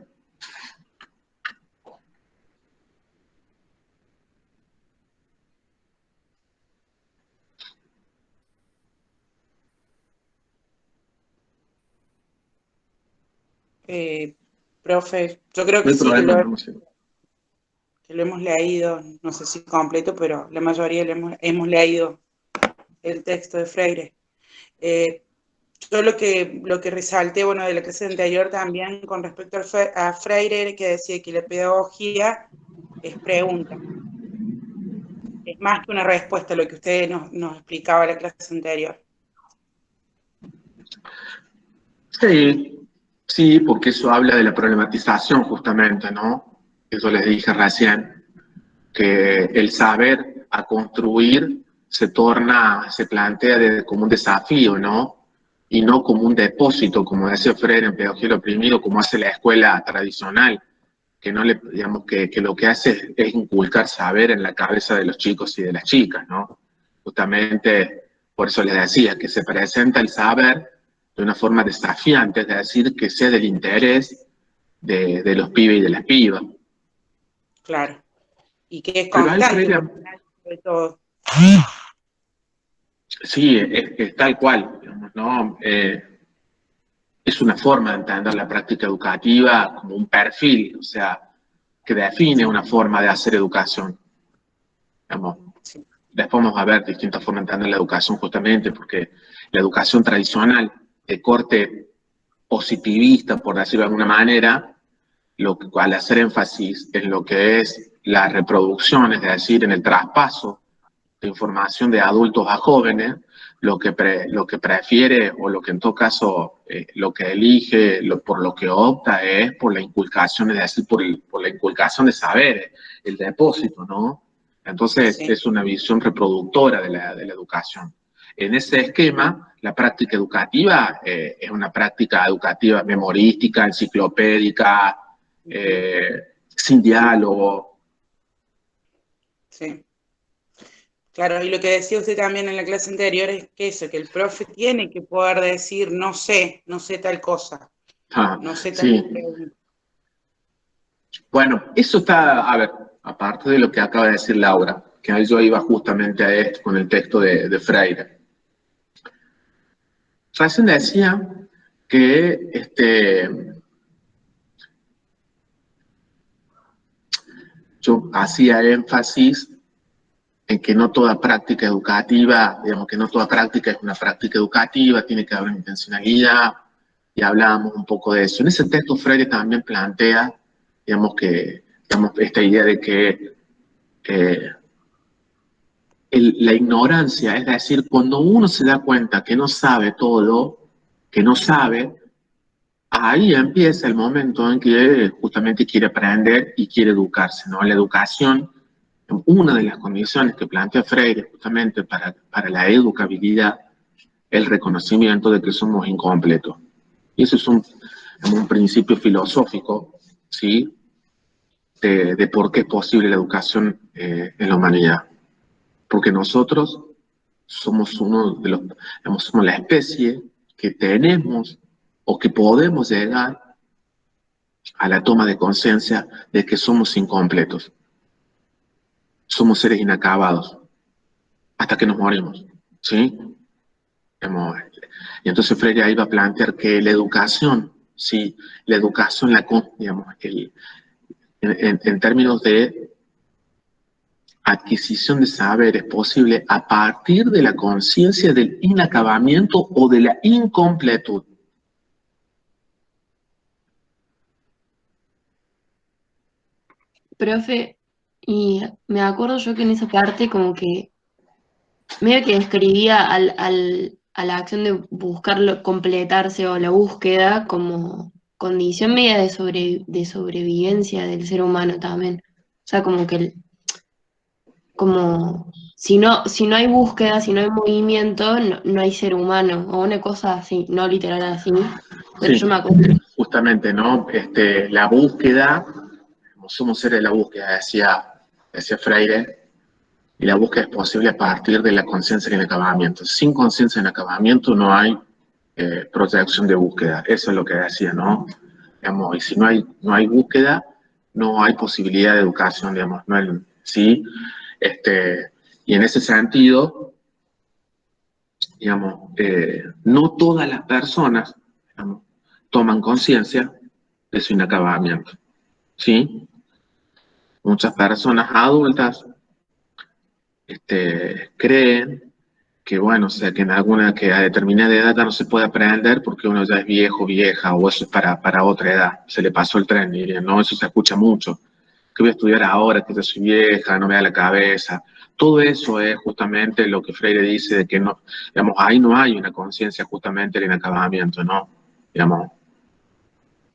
Profe, yo creo No que hay sí, problema, no sé. que lo hemos leído, no sé si completo, pero la mayoría hemos leído el texto de Freire. Yo lo que resalté, bueno, de la clase anterior también con respecto a Freire, que decía que la pedagogía es pregunta. Es más que una respuesta a lo que usted nos explicaba en la clase anterior. Sí, sí, porque eso habla de la problematización justamente, ¿no? Eso les dije recién, que el saber a construir se plantea como un desafío, ¿no? Y no como un depósito, como decía Freire en Pedagogía del Oprimido, como hace la escuela tradicional, que no le, digamos, que lo que hace es inculcar saber en la cabeza de los chicos y de las chicas, ¿no? Justamente por eso les decía que se presenta el saber de una forma desafiante, es decir, que sea del interés de los pibes y de las pibas. Claro. Y que es Pero ahí constante, Freire, sobre todo. sí, es tal cual, digamos, ¿no? Es una forma de entender la práctica educativa como un perfil, o sea, que define una forma de hacer educación. Digamos. Sí. Después vamos a ver distintas formas de entender la educación justamente, porque la educación tradicional de corte positivista, por decirlo de alguna manera, al hacer énfasis en lo que es la reproducción, es decir, en el traspaso de información de adultos a jóvenes, lo que prefiere o lo que en todo caso lo que elige, por lo que opta es por la inculcación, es decir, por la inculcación de saberes, el depósito, ¿no? Entonces Sí. es una visión reproductora de la educación. En ese esquema, la práctica educativa es una práctica educativa memorística, enciclopédica, sin diálogo. Sí. Claro, y lo que decía usted también en la clase anterior es que eso, que el profe tiene que poder decir, no sé tal cosa, no sé tal Sí. pregunta. Bueno, eso está, a ver, aparte de lo que acaba de decir Laura, que ahí yo iba justamente a esto con el texto de Freire. Recién decía que yo hacía énfasis en que no toda práctica educativa, digamos que no toda práctica es una práctica educativa, tiene que haber una intencionalidad, y hablábamos un poco de eso. En ese texto Freire también plantea, digamos, esta idea de que la ignorancia, es decir, cuando uno se da cuenta que no sabe todo, que no sabe, ahí empieza el momento en que justamente quiere aprender y quiere educarse, ¿no? La educación, una de las condiciones que plantea Freire justamente para la educabilidad, el reconocimiento de que somos incompletos. Y eso es un principio filosófico, ¿sí? De por qué es posible la educación en la humanidad. Porque nosotros somos somos la especie que tenemos o que podemos llegar a la toma de conciencia de que somos incompletos. Somos seres inacabados hasta que nos morimos, ¿sí? Y entonces Freire ahí va a plantear que la educación, ¿sí? La educación, en términos de adquisición de saber es posible a partir de la conciencia del inacabamiento o de la incompletud. Profe, y me acuerdo yo que en esa parte como que medio que describía a la acción de buscarlo, completarse o la búsqueda como condición media de sobrevivencia del ser humano también. O sea, como que como si no hay búsqueda, si no hay movimiento, no hay ser humano, o una cosa así, no literal así, pero Sí, yo me acuerdo. justamente, ¿no? La búsqueda, como somos seres de la búsqueda, decía Freire, y la búsqueda es posible a partir de la conciencia del inacabamiento. Sin conciencia del inacabamiento no hay proyección de búsqueda, eso es lo que decía, ¿no? Digamos, y si no hay búsqueda, no hay posibilidad de educación, digamos, ¿no? ¿Sí? Y en ese sentido, digamos, no todas las personas, digamos, toman conciencia de su inacabamiento, ¿sí? Muchas personas adultas creen que, bueno, o sea, que que a determinada edad ya no se puede aprender porque uno ya es viejo, vieja, o eso es para otra edad, se le pasó el tren, dirían, ¿no? Eso se escucha mucho. ¿Qué voy a estudiar ahora que ya soy vieja, no me da la cabeza? Todo eso es justamente lo que Freire dice de que no, digamos, ahí no hay una conciencia justamente del inacabamiento, ¿no? Digamos,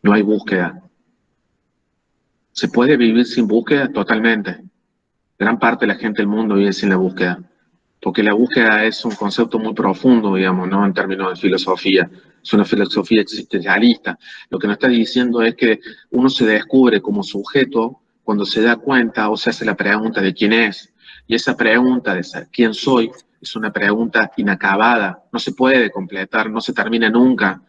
no hay búsqueda. ¿Se puede vivir sin búsqueda? Totalmente. Gran parte de la gente del mundo vive sin la búsqueda, porque la búsqueda es un concepto muy profundo, digamos, ¿no? En términos de filosofía. Es una filosofía existencialista. Lo que nos está diciendo es que uno se descubre como sujeto cuando se da cuenta o se hace la pregunta de quién es. Y esa pregunta de quién soy es una pregunta inacabada. No se puede completar, no se termina nunca.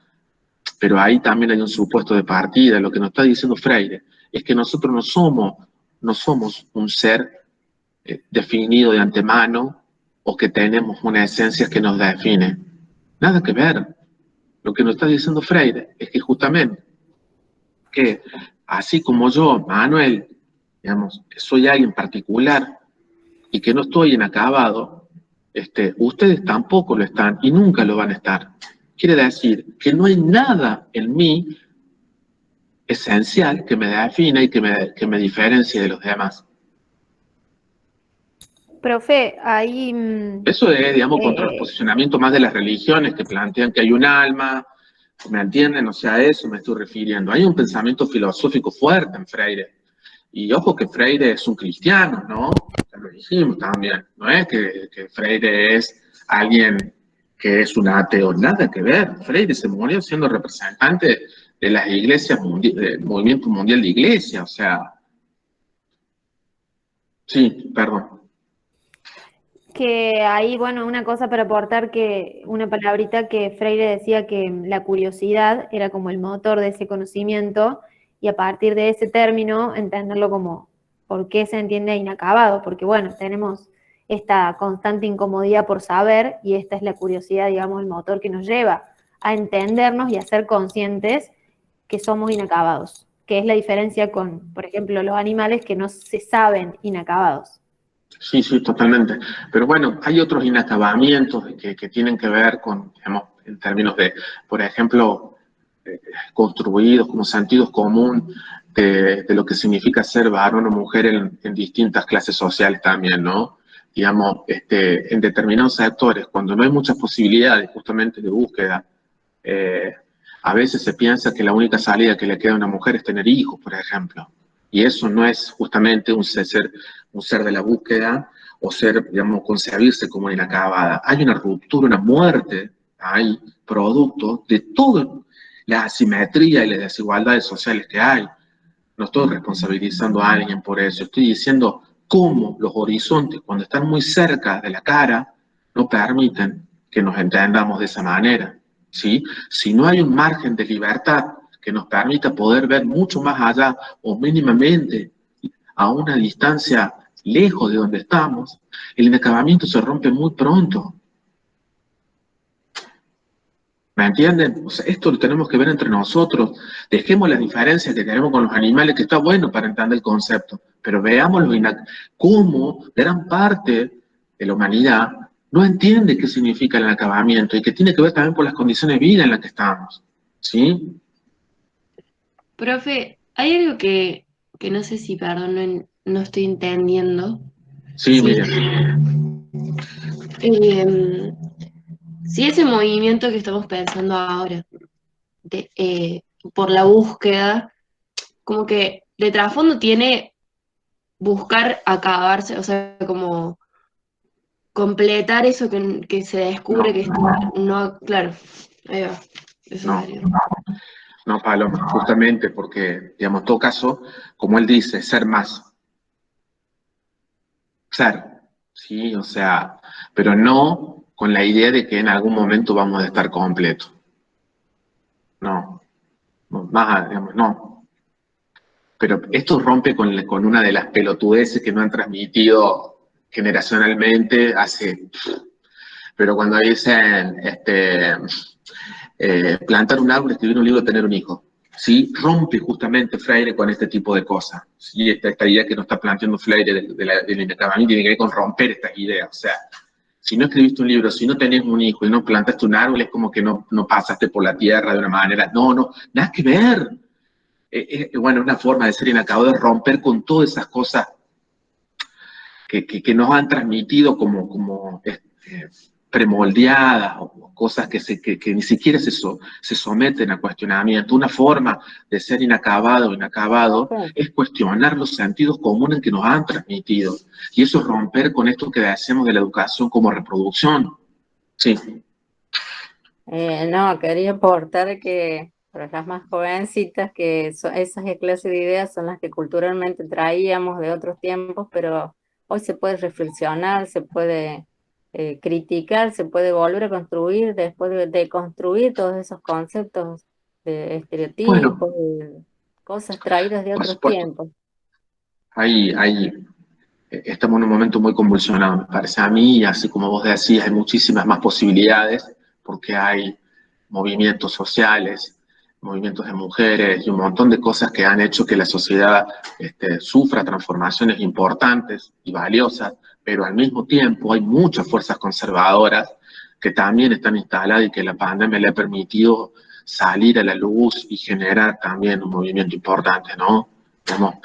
Pero ahí también hay un supuesto de partida. Lo que nos está diciendo Freire es que nosotros no somos un ser definido de antemano o que tenemos una esencia que nos define. Nada que ver. Lo que nos está diciendo Freire es que justamente que así como yo, Manuel, digamos, que soy alguien particular y que no estoy inacabado, ustedes tampoco lo están y nunca lo van a estar. Quiere decir que no hay nada en mí esencial que me defina y que me diferencie de los demás. Profe, ahí Eso es, digamos, contra el posicionamiento más de las religiones que plantean que hay un alma, ¿me entienden? O sea, a eso me estoy refiriendo. Hay un pensamiento filosófico fuerte en Freire. Y ojo que Freire es un cristiano, ¿no? Ya lo dijimos también. No es que Freire es alguien que es un ateo, nada que ver. Freire se murió siendo representante de las iglesias, del movimiento mundial de iglesia, o sea. Sí, perdón. que ahí, bueno, una cosa para aportar que, una palabrita que Freire decía que la curiosidad era como el motor de ese conocimiento y a partir de ese término entenderlo como por qué se entiende inacabado, porque bueno, tenemos esta constante incomodidad por saber y esta es la curiosidad, digamos, el motor que nos lleva a entendernos y a ser conscientes que somos inacabados, que es la diferencia con, por ejemplo, los animales que no se saben inacabados. Sí, sí, totalmente. Pero bueno, hay otros inacabamientos que tienen que ver con, digamos, en términos de, por ejemplo, construidos como sentidos común de lo que significa ser varón o mujer en distintas clases sociales también, ¿no? Digamos, en determinados sectores, cuando no hay muchas posibilidades justamente de búsqueda, eh, a veces se piensa que la única salida que le queda a una mujer es tener hijos, por ejemplo. Y eso no es justamente un ser de la búsqueda o ser, digamos, concebirse como inacabada. Hay una ruptura, una muerte, hay producto de toda la asimetría y las desigualdades sociales que hay. No estoy responsabilizando a alguien por eso, estoy diciendo cómo los horizontes, cuando están muy cerca de la cara, no permiten que nos entendamos de esa manera, ¿sí? Si no hay un margen de libertad que nos permita poder ver mucho más allá o mínimamente a una distancia lejos de donde estamos, el inacabamiento se rompe muy pronto. ¿Me entienden? O sea, esto lo tenemos que ver entre nosotros. Dejemos las diferencias que tenemos con los animales, que está bueno para entender el concepto, pero veamos cómo gran parte de la humanidad no entiende qué significa el acabamiento y que tiene que ver también por las condiciones de vida en las que estamos. ¿Sí? Profe, hay algo que no sé si, perdón, no estoy entendiendo. Sí, Sí. miren. Si ese movimiento que estamos pensando ahora, por la búsqueda, como que de trasfondo tiene buscar acabarse, o sea, como completar eso que se descubre No. que está, no, claro, ahí va, eso No. sería. No, Paloma, justamente porque, digamos, en todo caso, como él dice, ser más. Ser, ¿sí? O sea, pero no con la idea de que en algún momento vamos a estar completos. No, no, más, digamos, no. Pero esto rompe con una de las pelotudeces que nos han transmitido generacionalmente hace... Pero cuando dicen, plantar un árbol, escribir un libro, tener un hijo. ¿Sí? Rompe justamente Freire con este tipo de cosas. ¿Sí? Esta idea que nos está planteando Freire del inacabamiento tiene que ver con romper estas ideas. O sea, si no escribiste un libro, si no tenés un hijo y no plantaste un árbol, es como que no pasaste por la tierra de una manera. No, nada que ver. Bueno, una forma de ser inacabado es romper con todas esas cosas que nos han transmitido como premoldeadas o cosas que ni siquiera se someten a cuestionamiento. Una forma de ser inacabado o inacabado es cuestionar los sentidos comunes que nos han transmitido. Y eso es romper con esto que decimos de la educación como reproducción. Sí. No, quería aportar que para las más jovencitas, que esas clases de ideas son las que culturalmente traíamos de otros tiempos, pero hoy se puede reflexionar, se puede criticar, se puede volver a construir después de construir todos esos conceptos de estereotipos, Bueno, de cosas traídas de por otros supuesto, tiempos. estamos en un momento muy convulsionado, me parece a mí, y así como vos decías, hay muchísimas más posibilidades, porque hay movimientos sociales, movimientos de mujeres y un montón de cosas que han hecho que la sociedad sufra transformaciones importantes y valiosas, pero al mismo tiempo hay muchas fuerzas conservadoras que también están instaladas y que la pandemia le ha permitido salir a la luz y generar también un movimiento importante, ¿no? Digamos,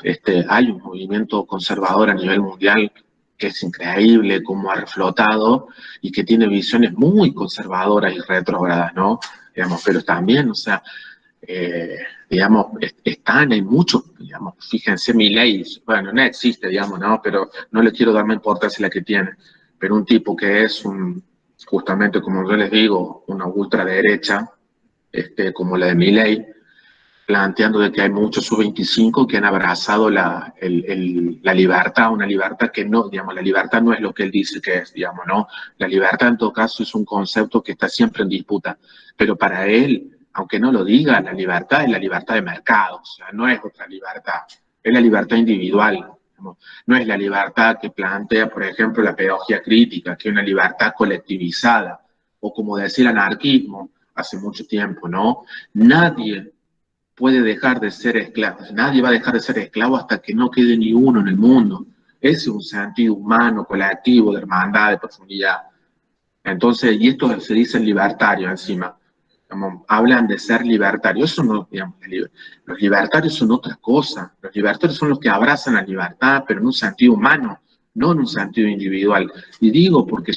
hay un movimiento conservador a nivel mundial que es increíble cómo ha reflotado y que tiene visiones muy conservadoras y retrógradas, ¿no? Digamos, pero también, o sea, digamos, hay muchos, digamos, fíjense, Milei, bueno, no existe, digamos, ¿no? Pero no le quiero dar más importancia a la que tiene, pero un tipo que es justamente como yo les digo, una ultraderecha, como la de Milei, planteando de que hay muchos sub-25 que han abrazado la libertad, una libertad que no, digamos, la libertad no es lo que él dice que es, digamos, ¿no? La libertad en todo caso es un concepto que está siempre en disputa, pero para él, aunque no lo diga, la libertad es la libertad de mercado, o sea, no es otra libertad, es la libertad individual, digamos. No es la libertad que plantea, por ejemplo, la pedagogía crítica, que es una libertad colectivizada, o como decía el anarquismo hace mucho tiempo, ¿no? Nadie puede dejar de ser esclavo. Nadie va a dejar de ser esclavo hasta que no quede ni uno en el mundo. Ese es un sentido humano, colectivo, de hermandad, de profundidad. Entonces, y esto se dice libertario encima, como hablan de ser libertarios, eso no, digamos, los libertarios son otra cosa, los libertarios son los que abrazan la libertad, pero en un sentido humano, no en un sentido individual. Y digo, porque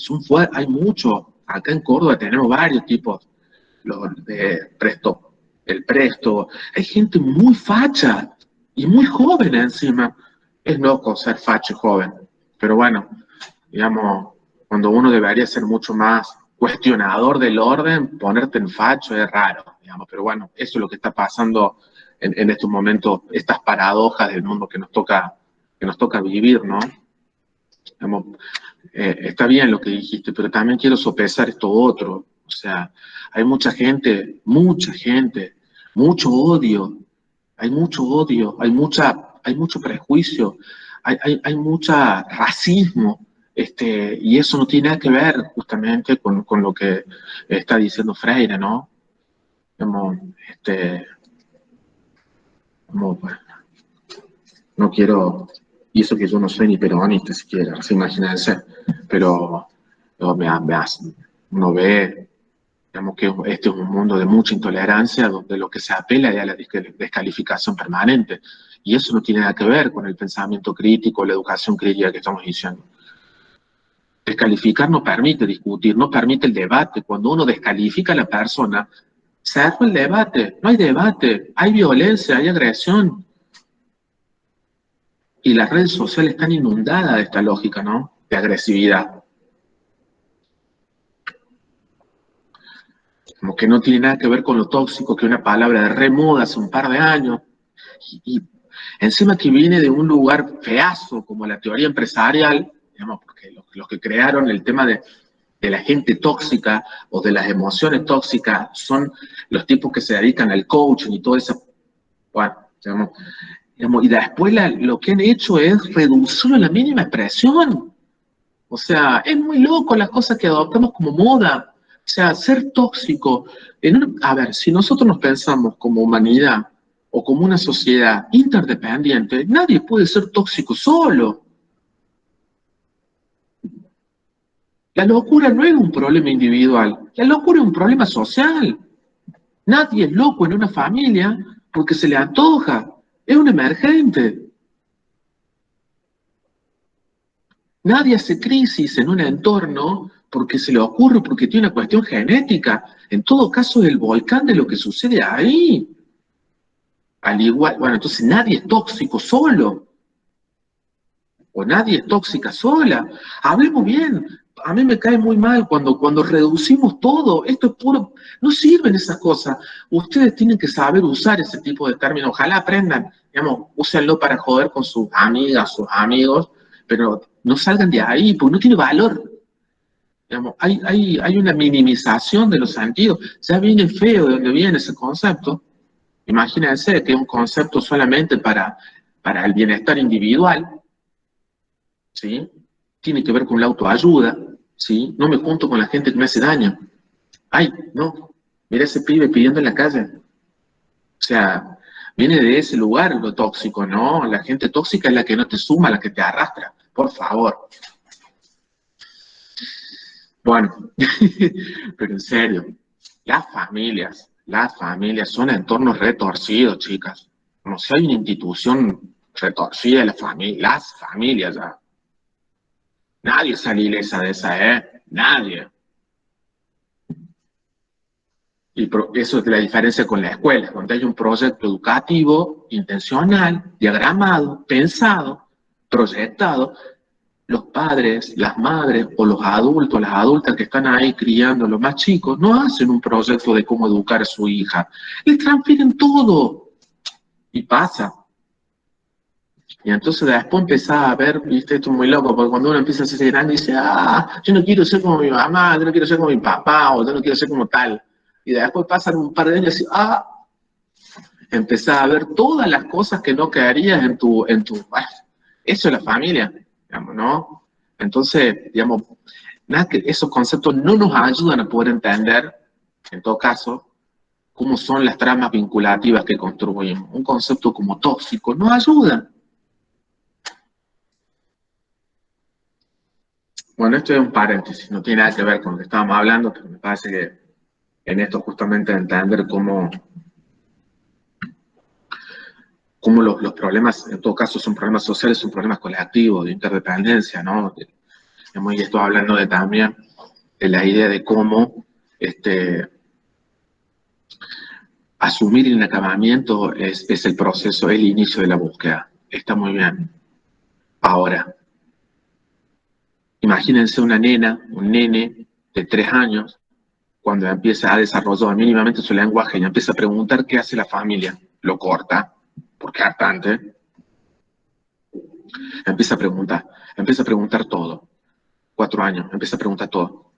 hay muchos, acá en Córdoba tenemos varios tipos, los de el presto, hay gente muy facha y muy joven encima. Es loco ser facho y joven, pero bueno, digamos, cuando uno debería ser mucho más cuestionador del orden, ponerte en facho es raro, digamos, pero bueno, eso es lo que está pasando en estos momentos, estas paradojas del mundo que nos toca vivir, ¿no? Digamos, está bien lo que dijiste, pero también quiero sopesar esto otro, o sea, hay mucha gente, mucho odio, hay mucho prejuicio, hay mucho racismo, y eso no tiene nada que ver justamente con lo que está diciendo Freire, ¿no? Bueno, no quiero, y eso que yo no soy ni peronista siquiera, imagínense, pero uno ve, digamos, que este es un mundo de mucha intolerancia, donde lo que se apela es a la descalificación permanente, y eso no tiene nada que ver con el pensamiento crítico, la educación crítica que estamos diciendo. Descalificar no permite discutir, no permite el debate. Cuando uno descalifica a la persona, se arma el debate, no hay debate, hay violencia, hay agresión. Y las redes sociales están inundadas de esta lógica, ¿no? De agresividad. Como que no tiene nada que ver con lo tóxico, que una palabra de remoda hace un par de años. Y encima que viene de un lugar feazo, como la teoría empresarial, digamos, porque los que crearon el tema de la gente tóxica o de las emociones tóxicas son los tipos que se dedican al coaching y todo eso. Bueno, digamos, y después lo que han hecho es reducirlo a la mínima expresión. O sea, es muy loco las cosas que adoptamos como moda. O sea, ser tóxico. A ver, si nosotros nos pensamos como humanidad o como una sociedad interdependiente, nadie puede ser tóxico solo. La locura no es un problema individual, la locura es un problema social. Nadie es loco en una familia porque se le antoja, es un emergente. Nadie hace crisis en un entorno porque se le ocurre, porque tiene una cuestión genética. En todo caso es el volcán de lo que sucede ahí. Al igual, bueno, entonces nadie es tóxico solo. O nadie es tóxica sola. Hablemos bien. A mí me cae muy mal cuando reducimos todo. Esto es puro. No sirven esas cosas. Ustedes tienen que saber usar ese tipo de términos. Ojalá aprendan. Digamos, úsenlo para joder con sus amigas, sus amigos, pero no salgan de ahí, porque no tiene valor. Digamos, hay una minimización de los sentidos. Ya viene feo de dónde viene ese concepto. Imagínense que es un concepto solamente para el bienestar individual. ¿Sí? Tiene que ver con la autoayuda, ¿sí? No me junto con la gente que me hace daño. Ay, no, mira ese pibe pidiendo en la calle. O sea, viene de ese lugar lo tóxico, ¿no? La gente tóxica es la que no te suma, la que te arrastra. Por favor. Bueno, pero en serio, las familias son entornos retorcidos, chicas. Como si hay una institución retorcida, las familias ya. Nadie sale ilesa de esa, ¿eh? Nadie. Y eso es la diferencia con la escuela, donde hay un proyecto educativo, intencional, diagramado, pensado, proyectado. Los padres, las madres o los adultos, las adultas que están ahí criando a los más chicos, no hacen un proyecto de cómo educar a su hija. Les transfieren todo. Y pasa. Y entonces después empezás a ver, viste, esto es muy loco, porque cuando uno empieza a ser grande dice, yo no quiero ser como mi mamá, yo no quiero ser como mi papá, o yo no quiero ser como tal. Y después pasan un par de años y empezás a ver todas las cosas que no quedarías en tu eso es la familia, digamos, ¿no? Entonces, digamos, nada que esos conceptos no nos ayudan a poder entender, en todo caso, cómo son las tramas vinculativas que construimos. Un concepto como tóxico nos ayuda. Bueno, esto es un paréntesis, no tiene nada que ver con lo que estábamos hablando, pero me parece que en esto justamente entender cómo los problemas, en todo caso, son problemas sociales, son problemas colectivos, de interdependencia, ¿no? Y estoy hablando de también de la idea de cómo asumir el inacabamiento es el proceso, el inicio de la búsqueda. Está muy bien. Ahora, imagínense una nena, un nene de 3 años, cuando empieza a desarrollar mínimamente su lenguaje y empieza a preguntar qué hace la familia, lo corta, porque es hartante, empieza a preguntar todo. 4 años, empieza a preguntar todo.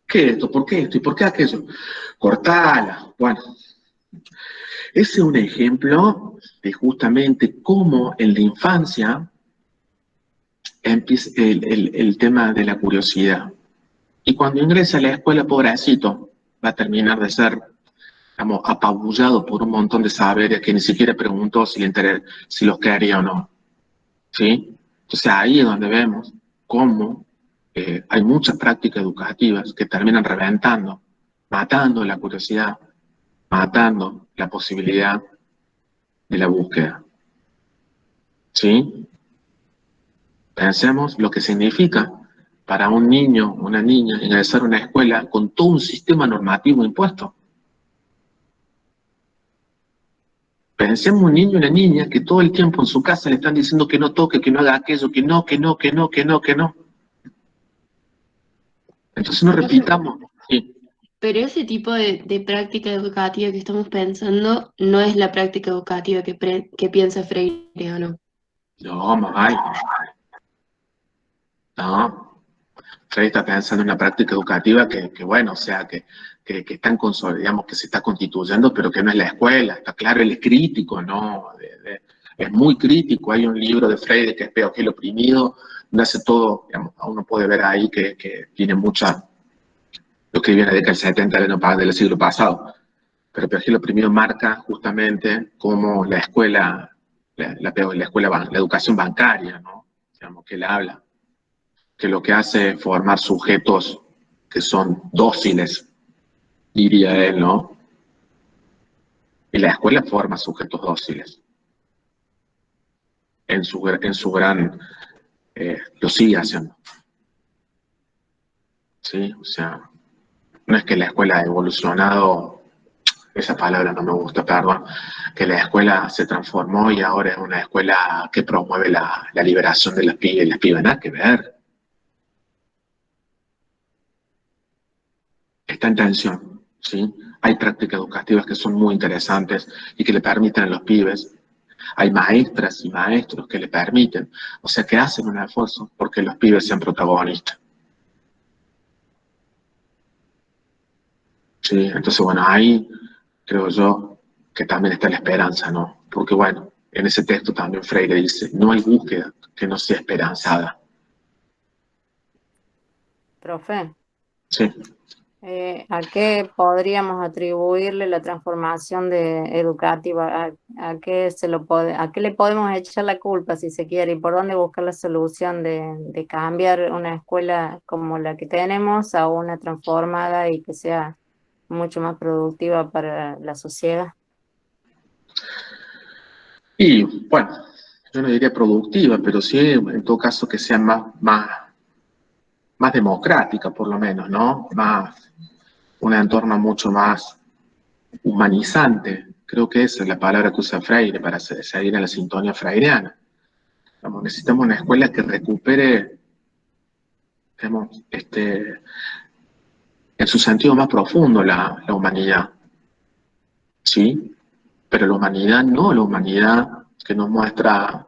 ¿Qué es esto? ¿Por qué esto? ¿Y por qué aquello? Cortala. Bueno, ese es un ejemplo de justamente cómo en la infancia empieza el tema de la curiosidad. Y cuando ingresa a la escuela, pobrecito, va a terminar de ser, digamos, apabullado por un montón de saberes que ni siquiera preguntó si los quería o no. ¿Sí? Entonces ahí es donde vemos cómo hay muchas prácticas educativas que terminan reventando, matando la curiosidad, matando la posibilidad de la búsqueda. ¿Sí? Pensemos lo que significa para un niño, una niña, ingresar a una escuela con todo un sistema normativo impuesto. Pensemos un niño y una niña que todo el tiempo en su casa le están diciendo que no toque, que no haga aquello, que no, que no, que no, que no, que no. Entonces no repitamos. Sí. Pero ese tipo de práctica educativa que estamos pensando no es la práctica educativa que piensa Freire, ¿o no? No, mamá. No. Freire está pensando en una práctica educativa que bueno, o sea, que están digamos, que se está constituyendo, pero que no es la escuela. Está claro, él es crítico, ¿no? Es muy crítico. Hay un libro de Freire que es Pedagogía del Oprimido, donde hace todo, digamos, uno puede ver ahí que tiene mucha, lo que viene de la década del 70 del siglo pasado. Pero Pedagogía del Oprimido marca justamente cómo la escuela, la educación bancaria, ¿no? Digamos, que él habla, que lo que hace es formar sujetos que son dóciles, diría él, ¿no? Y la escuela forma sujetos dóciles. En su gran, lo sigue haciendo. ¿Sí? O sea, no es que la escuela ha evolucionado, esa palabra no me gusta, perdón, que la escuela se transformó y ahora es una escuela que promueve la liberación de las pibas y las pibas, nada que ver. Está en tensión, ¿sí? Hay prácticas educativas que son muy interesantes y que le permiten a los pibes. Hay maestras y maestros que le permiten, o sea, que hacen un esfuerzo porque los pibes sean protagonistas. Sí, entonces, bueno, ahí creo yo que también está la esperanza, ¿no? Porque, bueno, en ese texto también Freire dice, no hay búsqueda que no sea esperanzada. Profe, Sí. ¿a qué podríamos atribuirle la transformación educativa? ¿A qué a qué le podemos echar la culpa, si se quiere, y por dónde buscar la solución de cambiar una escuela como la que tenemos a una transformada y que sea mucho más productiva para la sociedad? Y, bueno, yo no diría productiva, pero sí, en todo caso, que sea más democrática, por lo menos, ¿no? Un entorno mucho más humanizante. Creo que esa es la palabra que usa Freire para seguir en la sintonía freireana. Digamos, necesitamos una escuela que recupere, digamos, en su sentido más profundo la humanidad. ¿Sí? Pero la humanidad no la humanidad que nos muestra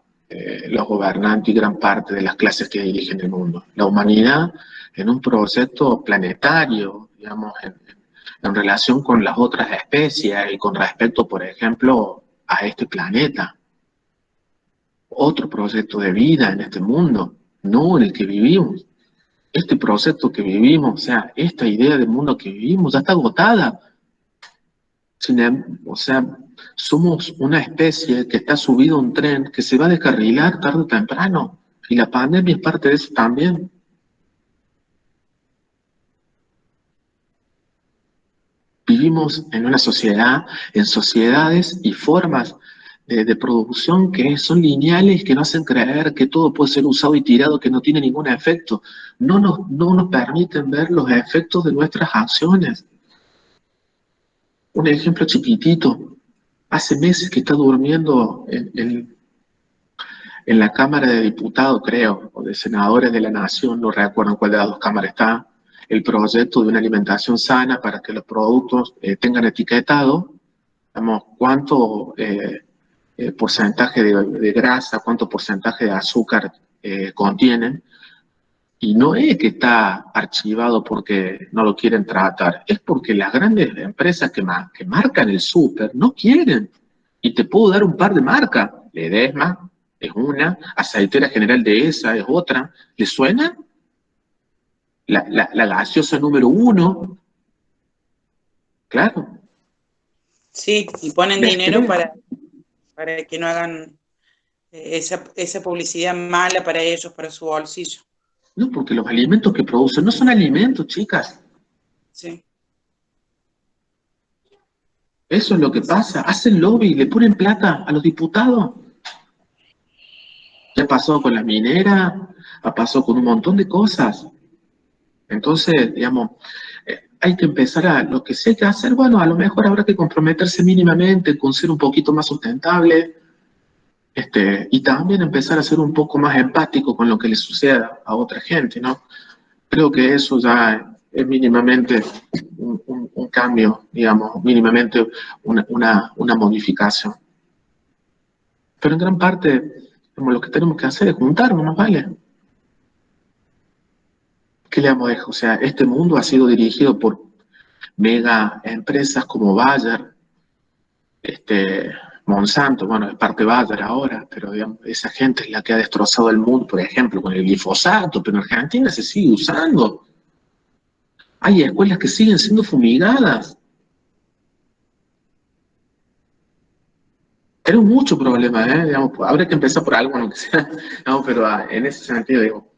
los gobernantes y gran parte de las clases que dirigen el mundo. La humanidad en un proyecto planetario, digamos, en relación con las otras especies y con respecto, por ejemplo, a este planeta. Otro proyecto de vida en este mundo, no en el que vivimos. Este proyecto que vivimos, o sea, esta idea del mundo que vivimos ya está agotada. O sea, somos una especie que está subido a un tren que se va a descarrilar tarde o temprano. Y la pandemia es parte de eso también. Vivimos en una sociedad, en sociedades y formas de producción que son lineales, que nos hacen creer que todo puede ser usado y tirado, que no tiene ningún efecto. No nos permiten ver los efectos de nuestras acciones. Un ejemplo chiquitito. Hace meses que está durmiendo en la Cámara de Diputados, creo, o de Senadores de la Nación, no recuerdo en cuál de las dos cámaras está, el proyecto de una alimentación sana para que los productos tengan etiquetado, digamos, cuánto porcentaje de grasa, cuánto porcentaje de azúcar contienen, y no es que está archivado porque no lo quieren tratar, es porque las grandes empresas que marcan el súper no quieren. Y te puedo dar un par de marcas. Ledesma es una, Aceitera General Dehesa es otra. ¿Le suena? La gaseosa número 1. Claro. Sí, y ponen ¿Les dinero creo? para que no hagan esa publicidad mala para ellos, para su bolsillo. No, porque los alimentos que producen no son alimentos, chicas. Sí. Eso es lo que pasa. Hacen lobby, le ponen plata a los diputados. Ya pasó con la minera, ha pasado con un montón de cosas. Entonces, digamos, hay que empezar lo que sí hay que hacer, bueno, a lo mejor habrá que comprometerse mínimamente con ser un poquito más sustentable, y también empezar a ser un poco más empático con lo que le suceda a otra gente, ¿no? Creo que eso ya es mínimamente un cambio, digamos, mínimamente una modificación. Pero en gran parte, como lo que tenemos que hacer es juntarnos, ¿no vale? ¿Qué le vamos a dejar? O sea, este mundo ha sido dirigido por mega empresas como Bayer, Monsanto, bueno, es parte Bayer ahora, pero digamos, esa gente es la que ha destrozado el mundo, por ejemplo, con el glifosato, pero en Argentina se sigue usando. Hay escuelas que siguen siendo fumigadas. Tenemos mucho problema, digamos, habrá que empezar por algo, aunque sea, no, pero en ese sentido, digo,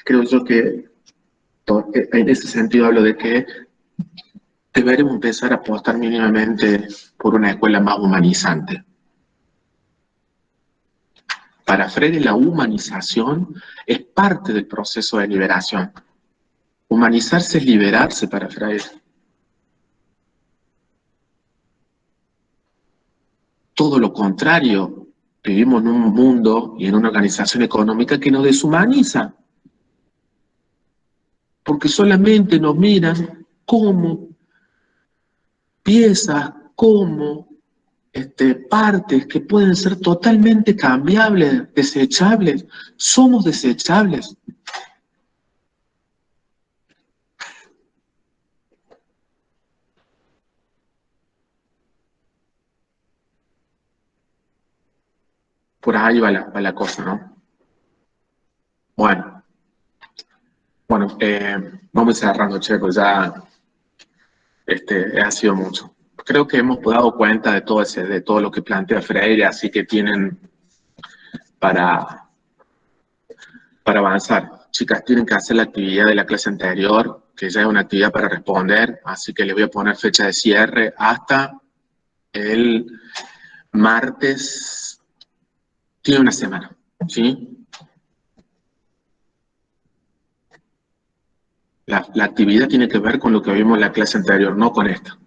creo yo que en ese sentido hablo de que deberemos empezar a apostar mínimamente por una escuela más humanizante. Para Freire la humanización es parte del proceso de liberación. Humanizarse es liberarse para Freire. Todo lo contrario, vivimos en un mundo y en una organización económica que nos deshumaniza. Porque solamente nos miran como piezas, como partes que pueden ser totalmente cambiables, desechables. Somos desechables. Por ahí va la cosa, ¿no? Bueno, vamos cerrando, che, pues ya ha sido mucho. Creo que hemos dado cuenta de todo lo que plantea Freire, así que tienen para avanzar. Chicas, tienen que hacer la actividad de la clase anterior, que ya es una actividad para responder, así que les voy a poner fecha de cierre hasta el martes. Tiene una semana, ¿sí? La actividad tiene que ver con lo que vimos en la clase anterior, no con esta.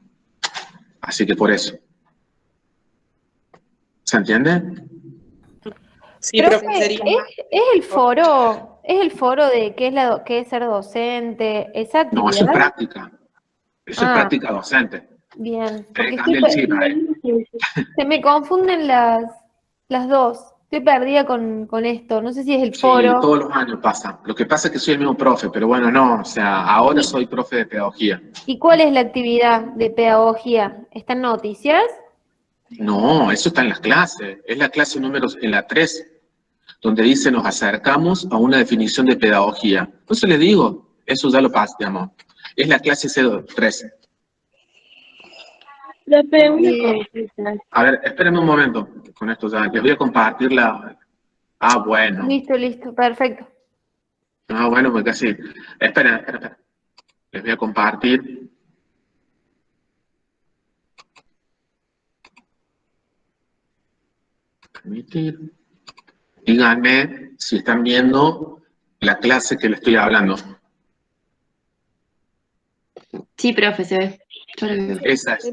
Así que por eso. ¿Se entiende? Sí, profe, sería es el foro de qué es ser docente, esa actividad. No, eso es práctica. Eso es práctica docente. Bien, porque Cambia el chip, se me confunden las dos. Estoy perdida con esto. No sé si es el foro. Sí, todos los años pasa. Lo que pasa es que soy el mismo profe, pero bueno, no, o sea, ahora soy profe de pedagogía. ¿Y cuál es la actividad de pedagogía? ¿Están noticias? No, eso está en las clases. Es la clase en la 3, donde dice nos acercamos a una definición de pedagogía. Entonces les digo, eso ya lo pasa, digamos. Es la clase C3. Una consulta. A ver, espérenme un momento con esto ya. Les voy a compartir Ah, bueno. Listo, perfecto. Ah, bueno, pues casi. Espera. Les voy a compartir. Permitir. Díganme si están viendo la clase que les estoy hablando. Sí, profe, se ve. Yo lo veo. Esa es.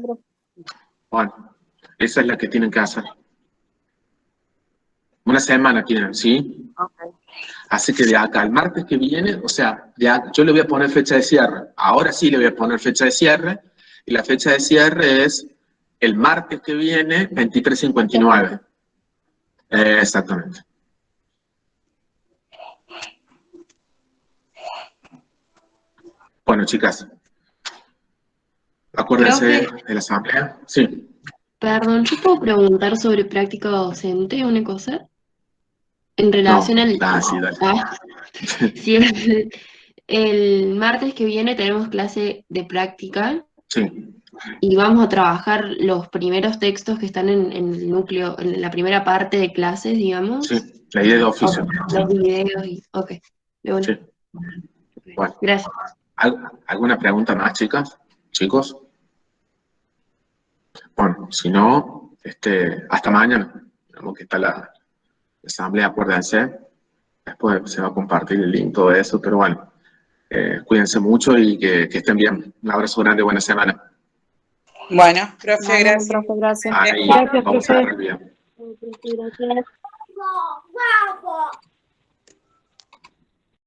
Bueno, esa es la que tienen que hacer. Una semana tienen, ¿sí? Así que de acá al martes que viene, o sea, yo le voy a poner fecha de cierre. Ahora sí le voy a poner fecha de cierre. Y la fecha de cierre es el martes que viene, 23:59. Exactamente. Bueno, chicas, acuérdense Profe, de la asamblea. Sí. perdón, ¿yo puedo preguntar sobre práctica docente una cosa? En relación No. al... Ah, sí, dale. Ah, sí, el martes que viene tenemos clase de práctica Sí, y vamos a trabajar los primeros textos que están en el núcleo, en la primera parte de clases, digamos. sí. La idea de oficio. Ok, los videos y... Ok, de una. Sí. Bueno, Gracias. ¿alguna pregunta más, chicas? ¿Chicos? Bueno, si no, hasta mañana. Digamos que está la asamblea, acuérdense. Después se va a compartir el link, todo eso, pero bueno, cuídense mucho y que estén bien. Un abrazo grande, buena semana. Bueno, profe, Mañana, gracias. profe, gracias. Ahí Gracias, vamos a profe. ver bien. Gracias.